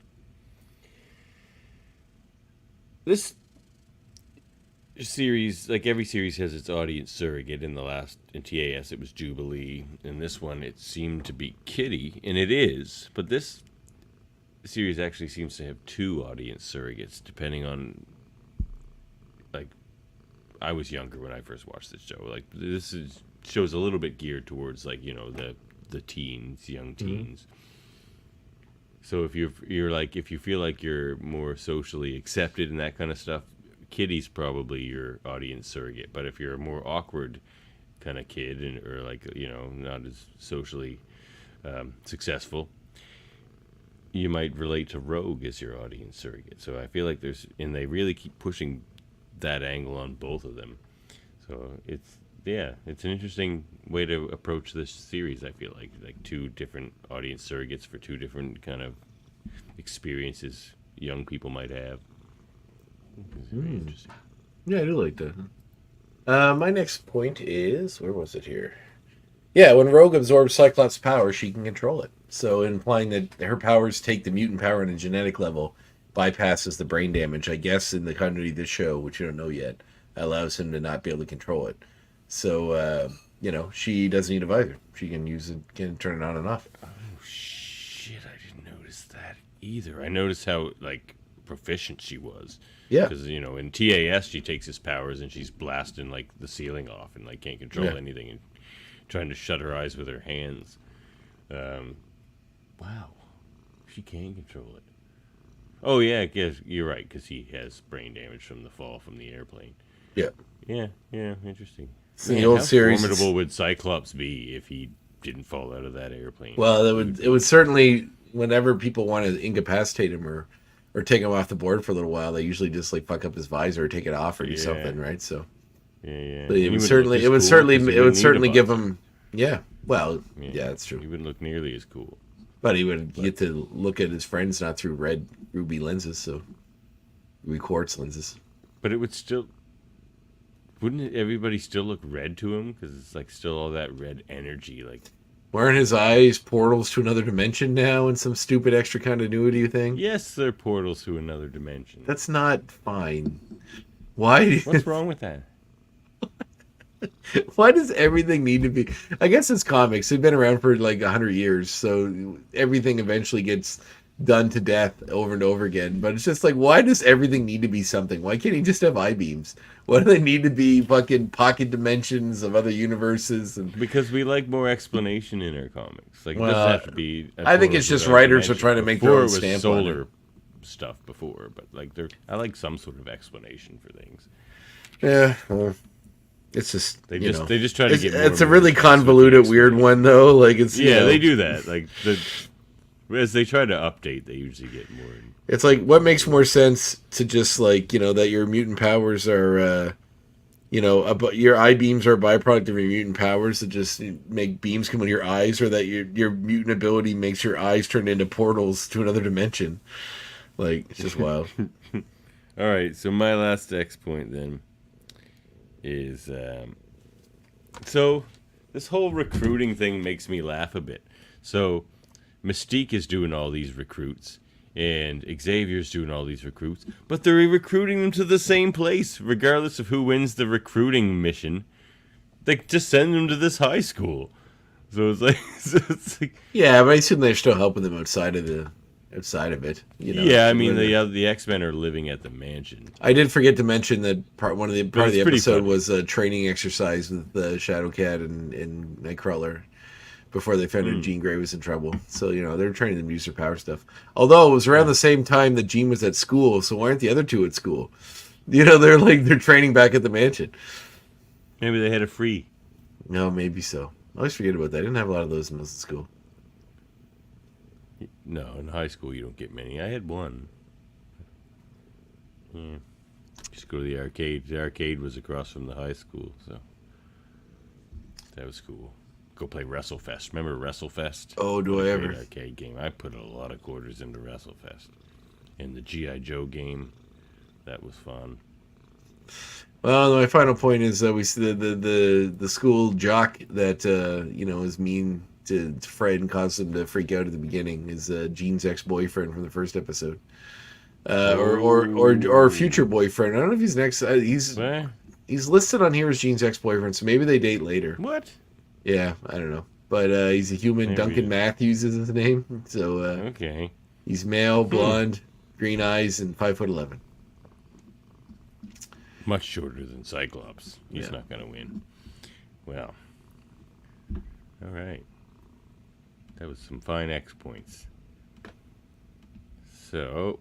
This series, like every series, has its audience surrogate. In TAS, it was Jubilee. In this one, it seemed to be Kitty, and it is. But this series actually seems to have two audience surrogates, depending on, like, I was younger when I first watched this show. Like, show's a little bit geared towards, like, you know, the teens, young teens. So if you're like, if you feel like you're more socially accepted and that kind of stuff, Kitty's probably your audience surrogate. But if you're a more awkward kind of kid or like, you know, not as socially successful, you might relate to Rogue as your audience surrogate. So I feel like they really keep pushing that angle on both of them. So it's an interesting way to approach this series. I feel like two different audience surrogates for two different kind of experiences young people might have. It's very interesting. Yeah, I do like that. My next point is, where was it here? Yeah, when Rogue absorbs Cyclops' power, she can control it. So implying that her powers take the mutant power on a genetic level, bypasses the brain damage, I guess, in the continuity of this show, which you don't know yet, allows him to not be able to control it. So, you know, she doesn't need a visor. She can use it, can turn it on and off. Oh, shit, I didn't notice that either. I noticed how, like, proficient she was. Yeah. Because, you know, in TAS, she takes his powers and she's blasting, like, the ceiling off and, like, can't control anything and trying to shut her eyes with her hands. Wow. She can control it. Oh, yeah, I guess you're right, because he has brain damage from the fall from the airplane. Yeah. Yeah, interesting. So the old series, how formidable would Cyclops be if he didn't fall out of that airplane? Well, it would certainly, whenever people want to incapacitate him or take him off the board for a little while, they usually just like fuck up his visor or take it off or do something, right? So it would certainly give him. Yeah, well, yeah, that's true. He wouldn't look nearly as cool. But he would get to look at his friends not through red ruby lenses, so ruby quartz lenses. But it would still. Wouldn't everybody still look red to him? Because it's like still all that red energy. Like, weren't his eyes portals to another dimension now in some stupid extra continuity thing? Yes, they're portals to another dimension. That's not fine. Why? What's wrong with that? Why does everything need to be? I guess it's comics. They've been around for like 100 years, so everything eventually gets done to death over and over again. But it's just like, why does everything need to be something? Why can't he just have I-beams? Why do they need to be fucking pocket dimensions of other universes? And Because we like more explanation in our comics. Like, it Well, doesn't have to be. I think it's just writers are trying to make their Before own it was stamp on solar it. stuff before, but like I like some sort of explanation for things. Yeah, well, it's just They you just know. they just try to get. More It's a and more really intense with the convoluted, weird explanation. one though. Like it's you Yeah, know, they do that. Like as they try to update, they usually get more. It's like what makes more sense to just like that your mutant powers are your eye beams are a byproduct of your mutant powers that just make beams come out of your eyes, or that your mutant ability makes your eyes turn into portals to another dimension. Like it's just wild. All right, so my last X point then is so this whole recruiting thing makes me laugh a bit. So Mystique is doing all these recruits, and Xavier's doing all these recruits, but they're recruiting them to the same place, regardless of who wins the recruiting mission. They just send them to this high school. So it's like Yeah, but I assume they're still helping them outside of it. yeah, I mean the X-Men are living at the mansion. I did forget to mention that part of the it's pretty episode funny. was a training exercise with Shadowcat and Nightcrawler before they found out Jean Grey was in trouble. So they're training them to use their power stuff. Although it was around the same time that Jean was at school, so why aren't the other two at school? They're training back at the mansion. Maybe they had a free. No, maybe so. I always forget about that. I didn't have a lot of those in middle school. No, in high school you don't get many. I had one. Yeah. Just go to the arcade. The arcade was across from the high school, so that was cool. Go play WrestleFest. Remember WrestleFest? Oh, do What I a ever? great arcade game. I put a lot of quarters into WrestleFest. And the G.I. Joe game, that was fun. Well, my final point is we see the school jock that is mean to Fred and caused him to freak out at the beginning is Jean's ex-boyfriend from the first episode, or future boyfriend. I don't know if he's next. What? He's listed on here as Jean's ex-boyfriend, so maybe they date later. What? Yeah, I don't know, but he's a human. Maybe. Duncan Matthews is his name. So Okay. he's male, blonde, green eyes, and 5'11". Much shorter than Cyclops. He's Yeah. not going to win. Well. All right. That was some fine X points. So.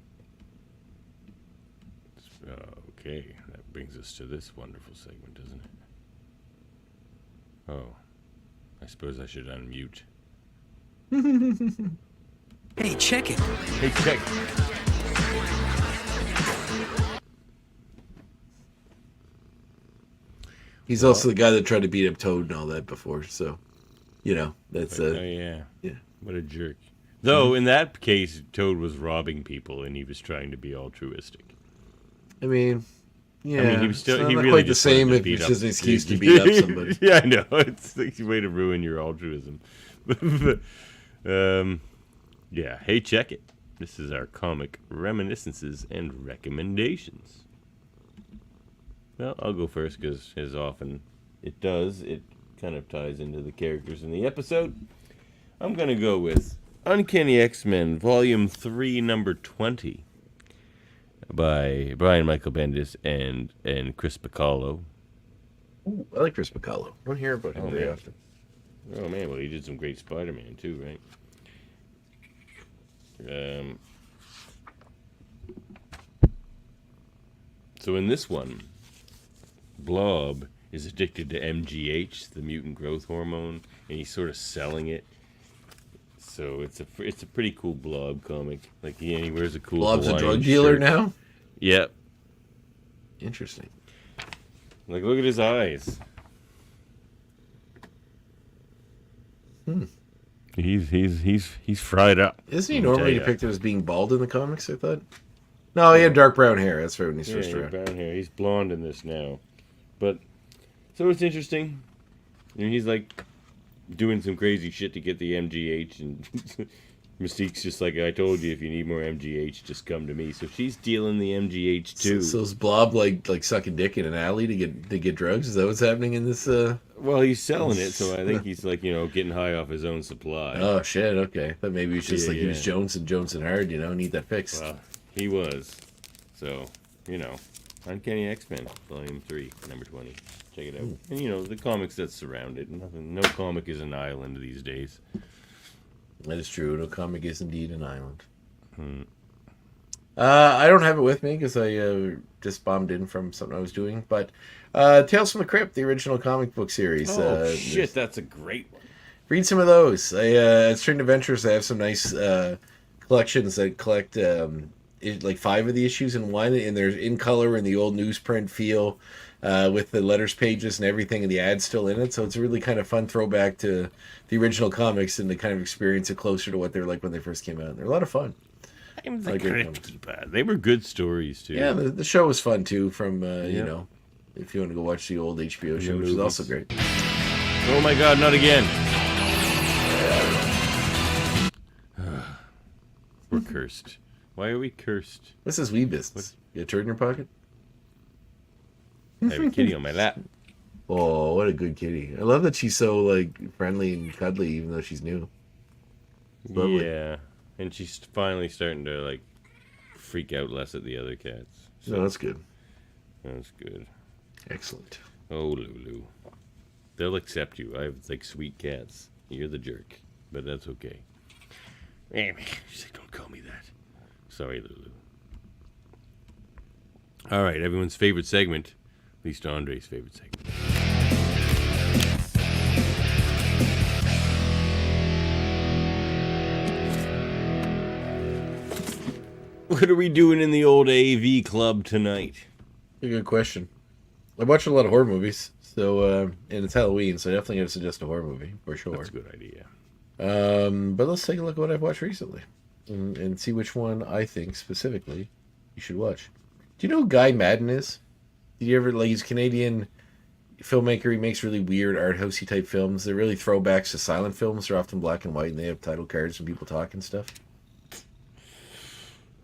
Okay. That brings us to this wonderful segment, doesn't it? Oh. I suppose I should unmute. Hey, check it. Hey, check. He's also the guy that tried to beat up Toad and all that before. So, that's Oh, yeah. yeah. What a jerk. Though, in that case, Toad was robbing people and he was trying to be altruistic. I mean, yeah. I mean, he was still. it's He not really quite the just wanted same to if beat it's up- just an excuse to beat up somebody. Yeah, I know. It's like a way to ruin your altruism. Yeah. Hey, check it. This is our comic reminiscences and recommendations. Well, I'll go first because, as often it kind of ties into the characters in the episode. I'm gonna go with Uncanny X-Men Volume 3, Number 20. By Brian Michael Bendis and Chris Bacallo. Ooh, I like Chris Bacallo. I don't hear about him very man. often. Oh man, well he did some great Spider-Man too, right? So in this one, Blob is addicted to MGH, the mutant growth hormone, and he's sort of selling it. So it's a pretty cool Blob comic. Like he wears a cool Blob's a Hawaiian drug dealer shirt. now? Yep. Interesting. Like look at his eyes. He's fried up. Isn't he I'll tell normally ya. depicted as being bald in the comics, I thought? No, he had dark brown hair. That's right when he's Yeah, first he had around. brown hair. He's blonde in this now. But so it's interesting. And he's like doing some crazy shit to get the MGH, and Mystique's just like, I told you, if you need more MGH, just come to me. So she's dealing the MGH too. So is Blob like sucking dick in an alley to get drugs? Is that what's happening in this? Well, he's selling it, so I think he's like, getting high off his own supply. Oh shit, okay. But maybe it's just he was Yeah. Jones and hard, need that fixed. Well, he was. So, Uncanny X-Men, Volume 3, number 20. Check it out. And, the comics that surround it. No comic is an island these days. That is true. No comic is indeed an island. I don't have it with me because I just bombed in from something I was doing. But Tales from the Crypt, the original comic book series. Oh, shit, that's a great one. Read some of those. At String Adventures, they have some nice collections that collect like 5 of the issues in one, and they're in color in the old newsprint feel with the letters pages and everything, and the ads still in it. So it's a really kind of fun throwback to the original comics and to kind of experience it closer to what they were like when they first came out. They're a lot of fun. The Crypt is bad. They were good stories, too. Yeah, the show was fun, too, from, if you want to go watch the old HBO show, which is also great. Oh, my God, not again. We're cursed. Why are we cursed? What's this wee business? You got a turd in your pocket? I have a kitty on my lap. Oh, what a good kitty. I love that she's so, like, friendly and cuddly, even though she's new. Lovely. Yeah. And she's finally starting to, like, freak out less at the other cats. So No, that's good. that's good. Excellent. Oh, Lulu. They'll accept you. I have, like, sweet cats. You're the jerk. But that's okay. She's like, don't call me that. Sorry, Lulu. All right, everyone's favorite segment. At least Andre's favorite segment. What are we doing in the old AV club tonight? A good question. I watch a lot of horror movies, so and it's Halloween, so I definitely gotta suggest a horror movie for sure. That's a good idea. But let's take a look at what I've watched recently and see which one I think specifically you should watch. Do you know who Guy Madden is? Did you ever, like, he's a Canadian filmmaker. He makes really weird art housey type films. They're really throwbacks to silent films. They're often black and white, and they have title cards and people talk and stuff.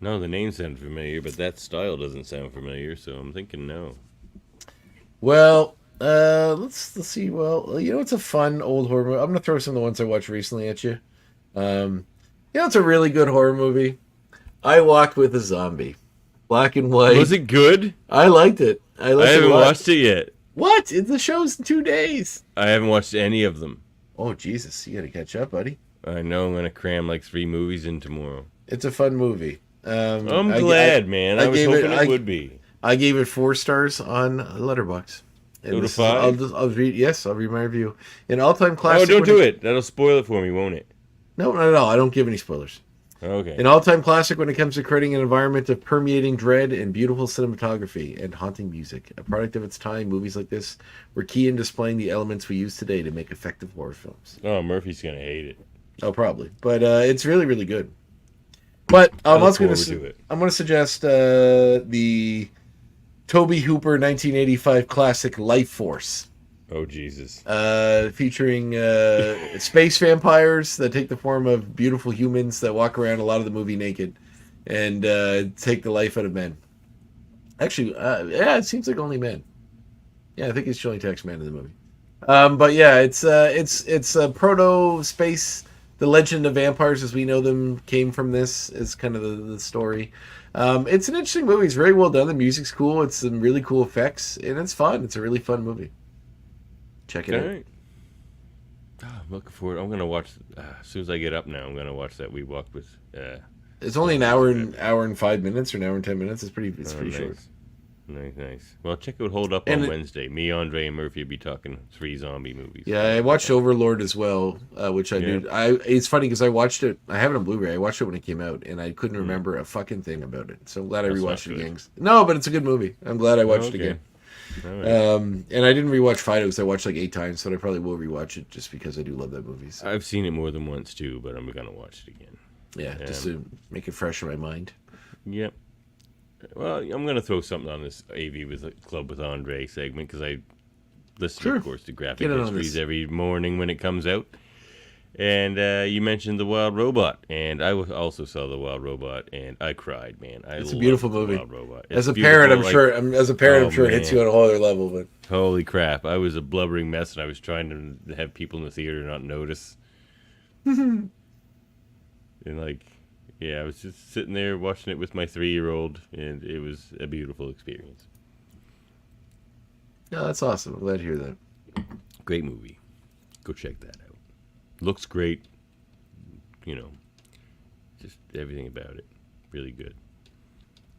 No, the name sounds familiar, but that style doesn't sound familiar, so I'm thinking no. Well, let's see. Well, it's a fun old horror movie. I'm gonna throw some of the ones I watched recently at you. It's a really good horror movie. I Walked with a Zombie, black and white. Was it good? I liked it. I haven't watched it yet. What? The show's in 2 days. I haven't watched any of them. Oh Jesus, you gotta catch up, buddy. I know I'm gonna cram like 3 movies in tomorrow. It's a fun movie. I'm glad, man. I was hoping it would be. I gave it 4 stars on Letterboxd. Out of 5? I'll read my review. An all-time classic. Oh, don't do it. That'll spoil it for me, won't it? No, not at all. I don't give any spoilers. Okay. An all-time classic when it comes to creating an environment of permeating dread and beautiful cinematography and haunting music. A product of its time, movies like this were key in displaying the elements we use today to make effective horror films. Oh, Murphy's gonna hate it. Oh, probably. But it's really, really good. But I'm also going to suggest the Tobe Hooper 1985 classic Life Force. Oh, Jesus. Featuring space vampires that take the form of beautiful humans that walk around a lot of the movie naked and take the life out of men. Actually, it seems like only men. Yeah, I think it's showing text men in the movie. But yeah, it's a proto space. The legend of vampires as we know them came from this. Is kind of the story. It's an interesting movie. It's very well done. The music's cool. It's some really cool effects, and it's fun. It's a really fun movie. Check it out. Right. Oh, I'm looking forward. I'm gonna watch as soon as I get up. Now I'm gonna watch that We Walked with. It's only an hour and 5 minutes, or an hour and 10 minutes. It's pretty nice. short. Nice. Well, check out Hold Up on Wednesday. Me, Andre, and Murphy will be talking 3 zombie movies. Yeah, I watched Overlord as well, which I do. It's funny because I watched it. I have it on Blu-ray. I watched it when it came out, and I couldn't remember a fucking thing about it. So I'm glad I rewatched it again. No, but it's a good movie. I'm glad I watched it again. Right. And I didn't rewatch Fido because I watched like 8 times, so I probably will rewatch it just because I do love that movie. So. I've seen it more than once too, but I'm gonna watch it again. Yeah, just to make it fresh in my mind. Yep. Well, I'm gonna throw something on this AV with Club with Andre segment because I listen, of course, to Graphic Histories every morning when it comes out. And you mentioned the Wild Robot, and I also saw the Wild Robot, and I cried, man. It's a beautiful loved the movie. Wild Robot. As It's a parent, I'm beautiful, sure. oh, I'm sure it hits you on a whole other level. But holy crap! I was a blubbering mess, and I was trying to have people in the theater not notice. And I was just sitting there watching it with my 3-year-old, and it was a beautiful experience. no, that's awesome. I'm glad to hear that. Great movie. Go check that out. Looks great. Just everything about it. Really good.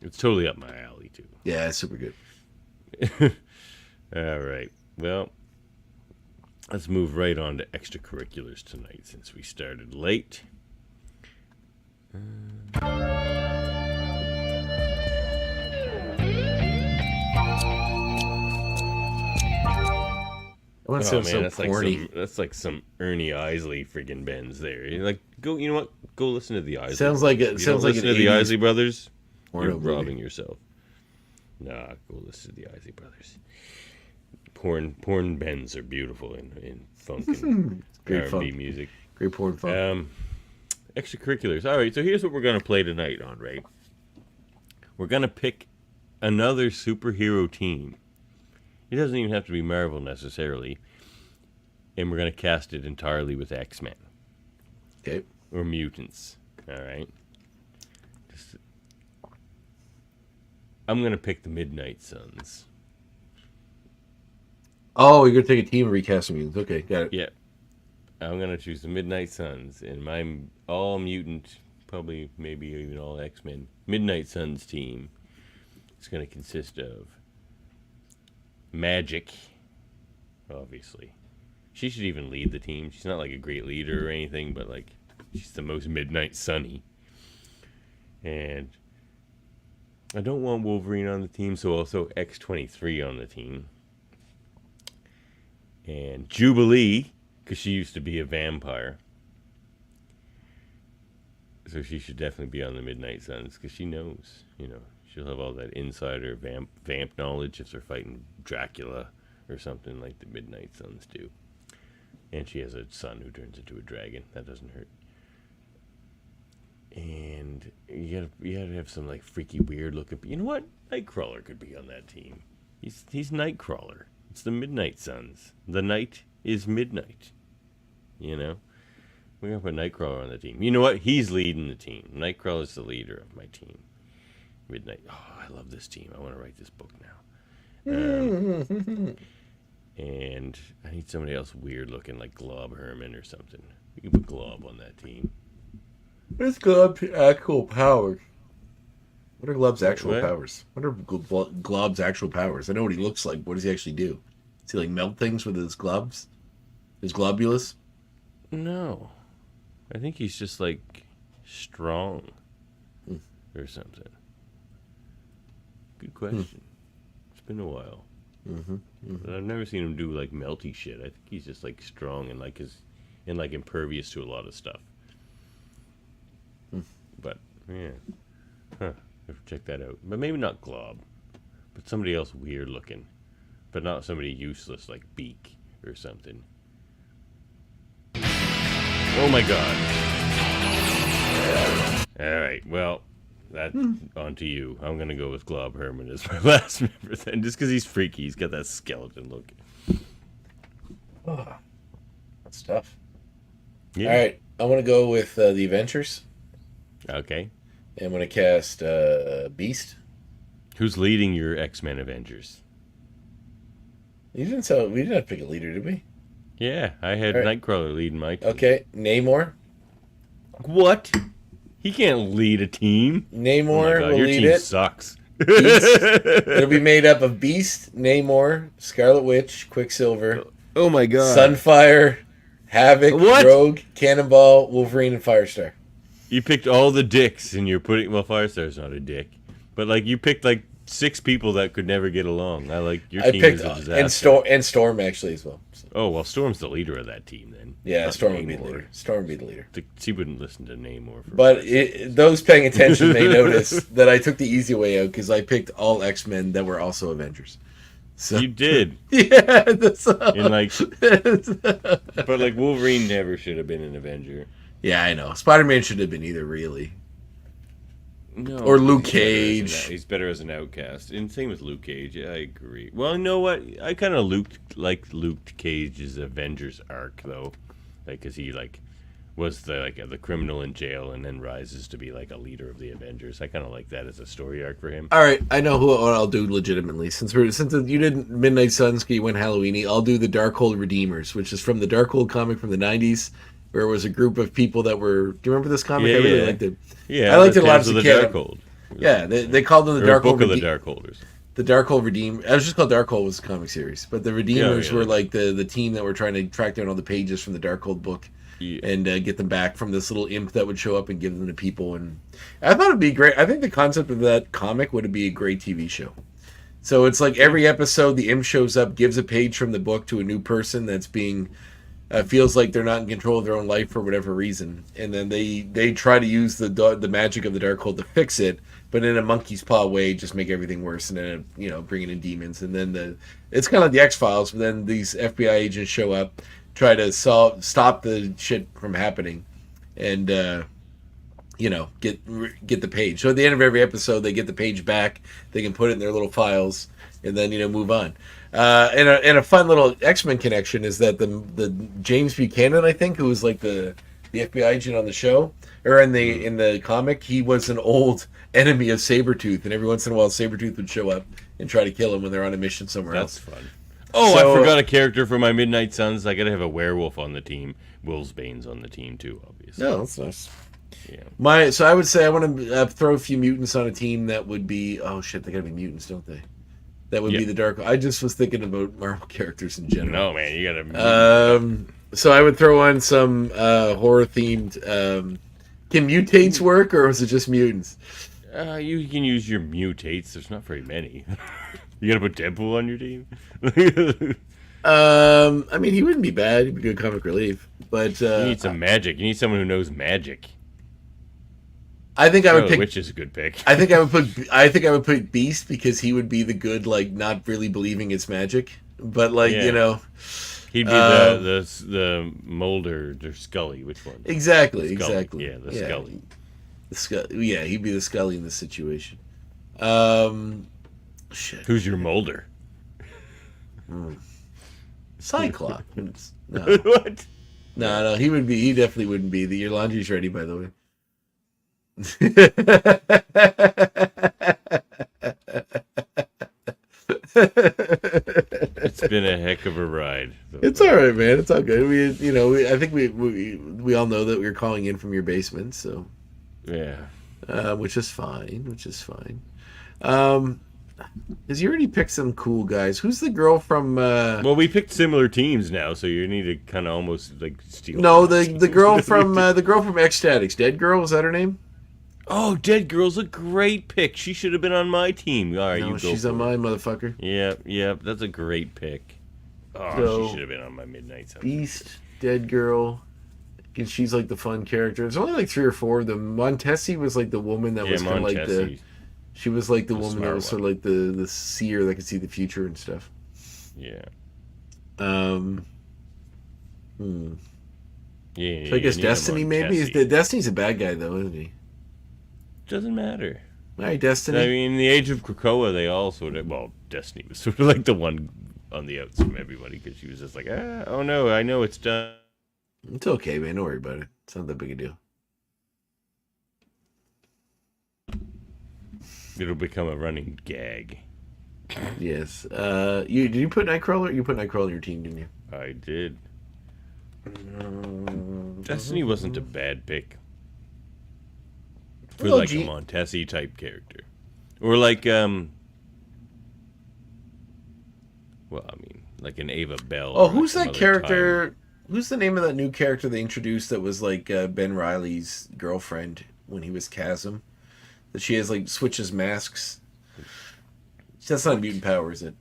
It's totally up my alley, too. Yeah, it's super good. All right. Well, let's move right on to extracurriculars tonight since we started late. I want to say I'm so corny. That's like some Ernie Isley friggin' Benz there. You're like, go. You know what? Go listen to the Isley. Sounds like it. You Sounds don't like listen an to the 80s Isley Brothers. porno You're movie. robbing yourself. Nah, go listen to the Isley Brothers. Porn Bens are beautiful in funk and Great R&B funk. music. Great porn fun. Extracurriculars. All right, so here's what we're gonna play tonight, Andre. We're gonna pick another superhero team. It doesn't even have to be Marvel necessarily. And we're going to cast it entirely with X-Men. Okay. Or mutants. All right. I'm going to pick the Midnight Suns. Oh, you're gonna take a team and recast some mutants. Okay, got it. Yeah. I'm going to choose the Midnight Suns. And my all mutant, probably maybe even all X-Men, Midnight Suns team is going to consist of Magic, obviously. She should even lead the team. She's not like a great leader or anything, but like she's the most Midnight Sunny. And I don't want Wolverine on the team, so also X-23 on the team. And Jubilee, because she used to be a vampire. So she should definitely be on the Midnight Suns, because she knows, she'll have all that insider vamp knowledge if they're fighting Dracula or something like the Midnight Suns do. And she has a son who turns into a dragon. That doesn't hurt. And you gotta have some like freaky, weird looking. You know what? Nightcrawler could be on that team. He's Nightcrawler. It's the Midnight Suns. The night is midnight. We're gonna put Nightcrawler on the team. You know what? He's leading the team. Nightcrawler's the leader of my team. Midnight. Oh, I love this team. I want to write this book now. And I need somebody else weird looking, like Glob Herman or something. We can put Glob on that team. What's Glob's actual powers? What are Glob's actual What? powers? What are Glob's actual powers? I know what he looks like. What does he actually do? Does he like melt things with his globs? His globulus? No. I think he's just like strong or something. Good question. It's been a while. But I've never seen him do like melty shit. I think he's just like strong and like impervious to a lot of stuff. But yeah, have to check that out. But maybe not Glob, but somebody else weird looking, but not somebody useless like Beak or something. Oh my god! All right, well. That's on to you. I'm going to go with Glob Herman as my last member then, just because he's freaky. He's got that skeleton look. Oh, that's tough. Yeah. All right, I want to go with the Avengers. Okay. I'm going to cast Beast. Who's leading your X-Men Avengers? We didn't have to pick a leader, did we? Yeah, I had All right. Nightcrawler leading my team. Okay, Namor. What? He can't lead a team. Namor Oh my God, will your lead team it. sucks. Beast. It'll be made up of Beast, Namor, Scarlet Witch, Quicksilver, Oh my God. Sunfire, Havoc, What? Rogue, Cannonball, Wolverine, and Firestar. You picked all the dicks and you're putting... Well, Firestar's not a dick. But, like, you picked, like, 6 people that could never get along. Your I team picked is a disaster. and Storm actually as well. So, Oh, well, Storm's the leader of that team then. yeah, Not Storm would be the Namor. leader. Storm would be the leader. She wouldn't listen to Namor. But those paying attention may notice that I took the easy way out because I picked all X-Men that were also Avengers. So You did. yeah, that's, In like, but like Wolverine never should have been an Avenger. yeah, I know. Spider-Man should have been either, really. No, Or Luke he's better as Cage. he's better as an outcast. And same with Luke Cage. I agree. Well, you know what? I kind of like Luke Cage's Avengers arc though, like because he like was the criminal in jail and then rises to be like a leader of the Avengers. I kind of like that as a story arc for him. All right, I know what I'll do legitimately. Since you did Midnight Suns, you went Halloweeny, I'll do the Darkhold Redeemers, which is from the Darkhold comic from the '90s, where it was a group of people that were. Do you remember this comic? Yeah, I really yeah. liked it. Yeah, I liked it a lot Tales as a of the kid. Darkhold. Yeah, they called them the Or Darkhold. Book of the Darkholders. The Darkhold Redeem. I was just called Darkhold was the comic series, but the Redeemers yeah. were like the team that were trying to track down all the pages from the Darkhold book. Yeah. And get them back from this little imp that would show up and give them to people. And I thought it'd be great. I think the concept of that comic would be a great TV show. So it's like every episode, the imp shows up, gives a page from the book to a new person that's being feels like they're not in control of their own life for whatever reason, and then they try to use the magic of the Darkhold to fix it, but in a monkey's paw way, just make everything worse, and then bringing in demons, and then it's kind of like the X-Files, but then these FBI agents show up, try to stop the shit from happening, and get the page. So at the end of every episode, they get the page back. They can put it in their little files, and then move on. And a fun little X-Men connection is that the James Buchanan, I think, who was like the FBI agent on the show or in the comic, he was an old enemy of Sabretooth, and every once in a while Sabretooth would show up and try to kill him when they're on a mission somewhere else. That's fun. Oh, So, I forgot a character for my Midnight Suns. I gotta have a werewolf on the team. Willsbane's on the team too, obviously. No, that's nice. Yeah. So I would say I want to throw a few mutants on a team that would be they gotta be mutants, don't they? That would be the Dark. I just was thinking about Marvel characters in general. No, man, you gotta. So I would throw on some horror themed. Can mutates work, or was it just mutants? You can use your mutates. There's not very many. You gotta put Deadpool on your team. I mean, he wouldn't be bad. He'd be good comic relief, but You need some magic. You need someone who knows magic. I think I would pick. Which is a good pick. I think I would put Beast because he would be the good, like not really believing it's magic, but he'd be the Mulder, the Scully. Which one? Exactly. Yeah, the Scully. Yeah, he'd be the Scully in this situation. Shit. Who's your Mulder? Cyclops. No. What? No, he would be. He definitely wouldn't be. Your laundry's ready, by the way. It's been a heck of a ride. It's all right, man. It's all good. I think we all know that we were calling in from your basement, so yeah, which is fine. Because you already picked some cool guys. Who's the girl from? Well, we picked similar teams now, so you need to kind of almost like steal. No, the girl from Ecstatics, Dead Girl, is that her name? Oh, Dead Girl's a great pick. She should have been on my team. All right, No, you go. she's on mine, motherfucker. Yeah, that's a great pick. Oh, So, she should have been on my Midnight Suns. Beast, Dead Girl, and she's like the fun character. There's only like 3 or 4 of them. Montesi was like the woman that was kind of like the. She was like the woman that was sort of like the seer that could see the future and stuff. Yeah. Yeah. So I guess Destiny maybe Destiny's a bad guy though, isn't he? Doesn't matter. All right, Destiny. I mean, in the age of Krakoa, they all sort of. Well, Destiny was sort of like the one on the outs from everybody because she was just like, oh no, I know it's done. It's okay, man. Don't worry about it. It's not that big a deal. It'll become a running gag. Yes. Did you put Nightcrawler? You put Nightcrawler on your team, didn't you? I did. Destiny wasn't a bad pick. For like a Montesi type character. Or like like an Ava Bell. Oh, who's that character? Who's the name of that new character they introduced that was like Ben Reilly's girlfriend when he was Chasm? That she has like switches masks. That's not mutant power, is it?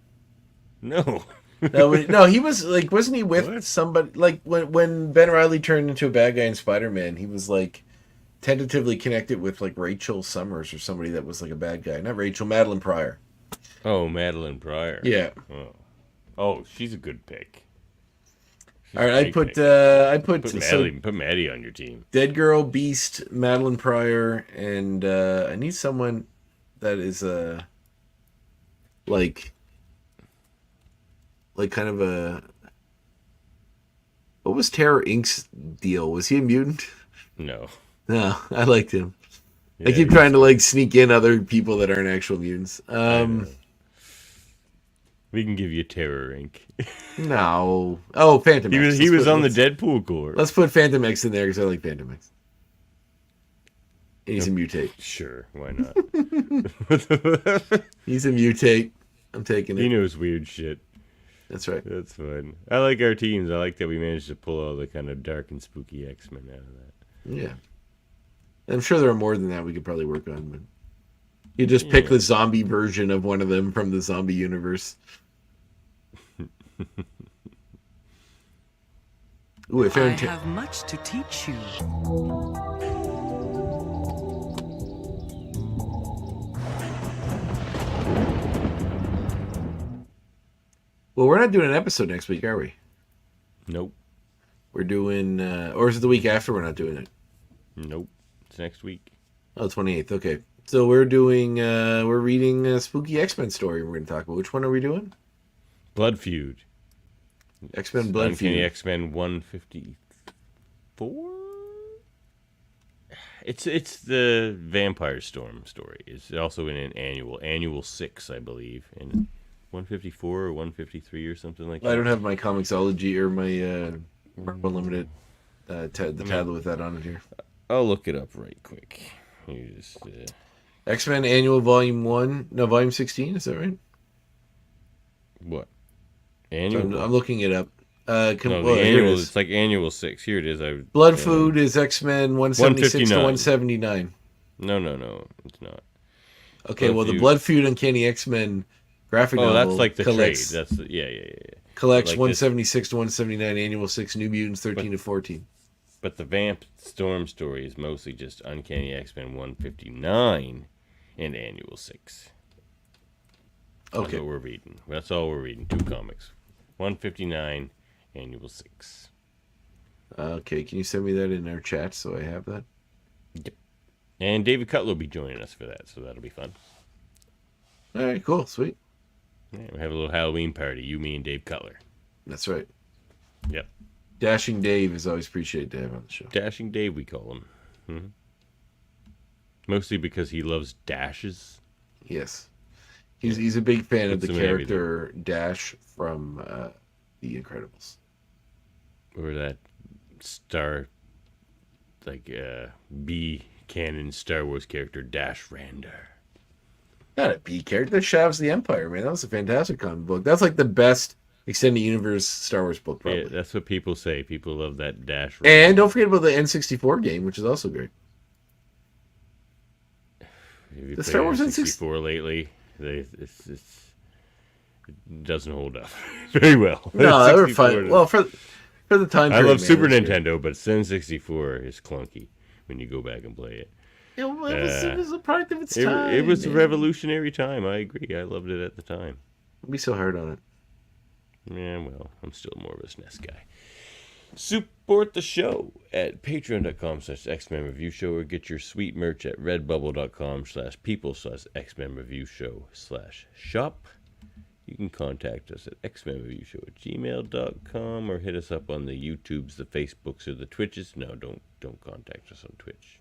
No. No, he was like, wasn't he with somebody? Like when Ben Reilly turned into a bad guy in Spider-Man, he was like tentatively connected with like Rachel Summers or somebody that was like a bad guy. Not Rachel, Madeline Pryor. Oh, Madeline Pryor. Yeah. Oh, she's a good pick. She's All a right, great pick. I put Put Maddie on your team. Dead Girl, Beast, Madeline Pryor, and I need someone that is like kind of a. What was Terror Inc.'s deal? Was he a mutant? No. No, I liked him. Yeah, I keep trying to like sneak in other people that aren't actual mutants. We can give you Terror Inc. No. Oh, Phantom X. He was on the Deadpool core. Let's put Phantom X in there because I like Phantom X. And he's a mutate. Sure, why not? He's a mutate. I'm taking it. He knows weird shit. That's right. That's fun. I like our teams. I like that we managed to pull all the kind of dark and spooky X-Men out of that. Yeah. I'm sure there are more than that we could probably work on, but you just pick the zombie version of one of them from the zombie universe. Ooh, I have much to teach you. Well, we're not doing an episode next week, are we? Nope. We're doing, or is it the week after we're not doing it? Nope. It's next week. Oh, 28th. Okay. So we're doing, we're reading a spooky X-Men story we're going to talk about. Which one are we doing? Blood Feud. X-Men Blood Uncanny Feud. X-Men 154? It's the Vampire Storm story. It's also in an annual 6, I believe. And 154 or 153 or something like that. I don't have my Comixology or my Marvel Unlimited tablet with that on it here. I'll look it up right quick. X-Men Annual Volume 1. No, Volume 16. Is that right? What? So Annual? I'm looking it up. No, the annual, it's like annual 6. Here it is. Blood Food is X-Men 176 to 179. No, it's not. Okay, well, the Blood Feud Uncanny X-Men graphic novel. Oh, that's like the collects, trade. That's yeah. Collects like 176 to 179, Annual 6, New Mutants 13 to 14. But the Vamp Storm story is mostly just Uncanny X-Men 159 and Annual 6. Okay. That's what we're reading. That's all we're reading. 2 comics. 159, Annual 6. Okay, can you send me that in our chat so I have that? Yep. And David Cutler will be joining us for that, so that'll be fun. All right, cool, sweet. Yeah, we'll have a little Halloween party. You, me, and Dave Cutler. That's right. Yep. Dashing Dave is always appreciated to have on the show. Dashing Dave, we call him. Mm-hmm. Mostly because he loves dashes. Yes. He's a big fan of the Puts him in character Dash from The Incredibles. Or that B canon Star Wars character Dash Rander. Not a B character. That Shavs the Empire, man. That was a fantastic comic book. That's like the best extended universe Star Wars book, probably. Yeah, that's what people say. People love that Dash Rander. And don't forget about the N64 game, which is also great. The Star Wars N64 lately, it doesn't hold up very well. No, they were fun. Well, for the time period, I love Super Nintendo, but N64 is clunky when you go back and play it. It was a product of its time. It was a revolutionary time. I agree. I loved it at the time. Don't be so hard on it. Yeah, well, I'm still more of a SNES guy. Support the show at patreon.com/X-Men Review Show or get your sweet merch at redbubble.com/people/X-Men Review Show/shop. You can contact us at xmenreviewshow@gmail.com or hit us up on the YouTubes, the Facebooks, or the Twitches. No, don't contact us on Twitch.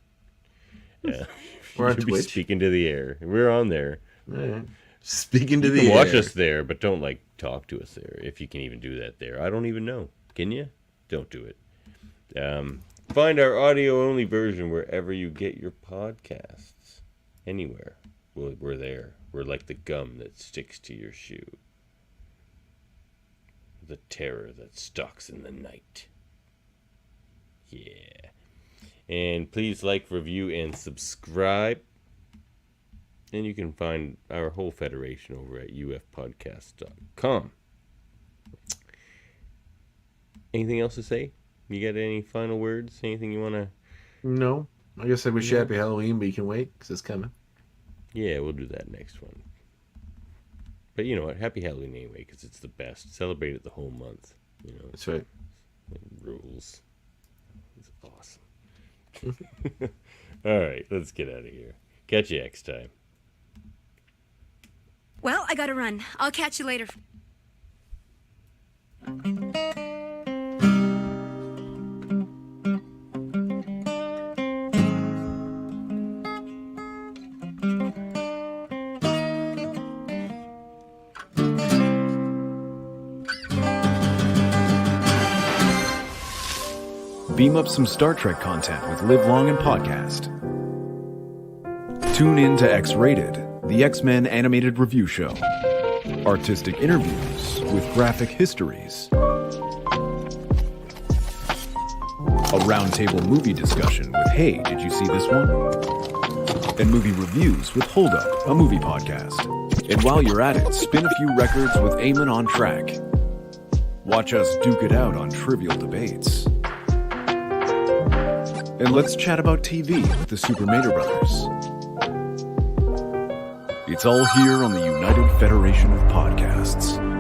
We're on Twitch. Speaking to the air. We're on there. Right. Speaking to the air. Watch us there, but don't talk to us there. If you can even do that there, I don't even know. Can you? Don't do it. Find our audio-only version wherever you get your podcasts. Anywhere. We're there. We're like the gum that sticks to your shoe. The terror that stalks in the night. Yeah. And please like, review, and subscribe. And you can find our whole federation over at ufpodcast.com. Anything else to say? You got any final words? Anything you want to... No. I guess I wish you happy Halloween, but you can wait because it's coming. Yeah, we'll do that next one. But you know what? Happy Halloween anyway, because it's the best. Celebrate it the whole month. You know, That's right. it rules. It's awesome. All right, let's get out of here. Catch you next time. Well, I gotta run. I'll catch you later. Beam up some Star Trek content with Live Long and Podcast. Tune in to X-Rated, the X-Men animated review show. Artistic interviews with graphic histories. A roundtable movie discussion with Hey, did you see this one? And movie reviews with Hold Up, a movie podcast. And while you're at it, spin a few records with Eamon on Track. Watch us duke it out on trivial debates. And let's chat about TV with the Super Mater Brothers. It's all here on the United Federation of Podcasts.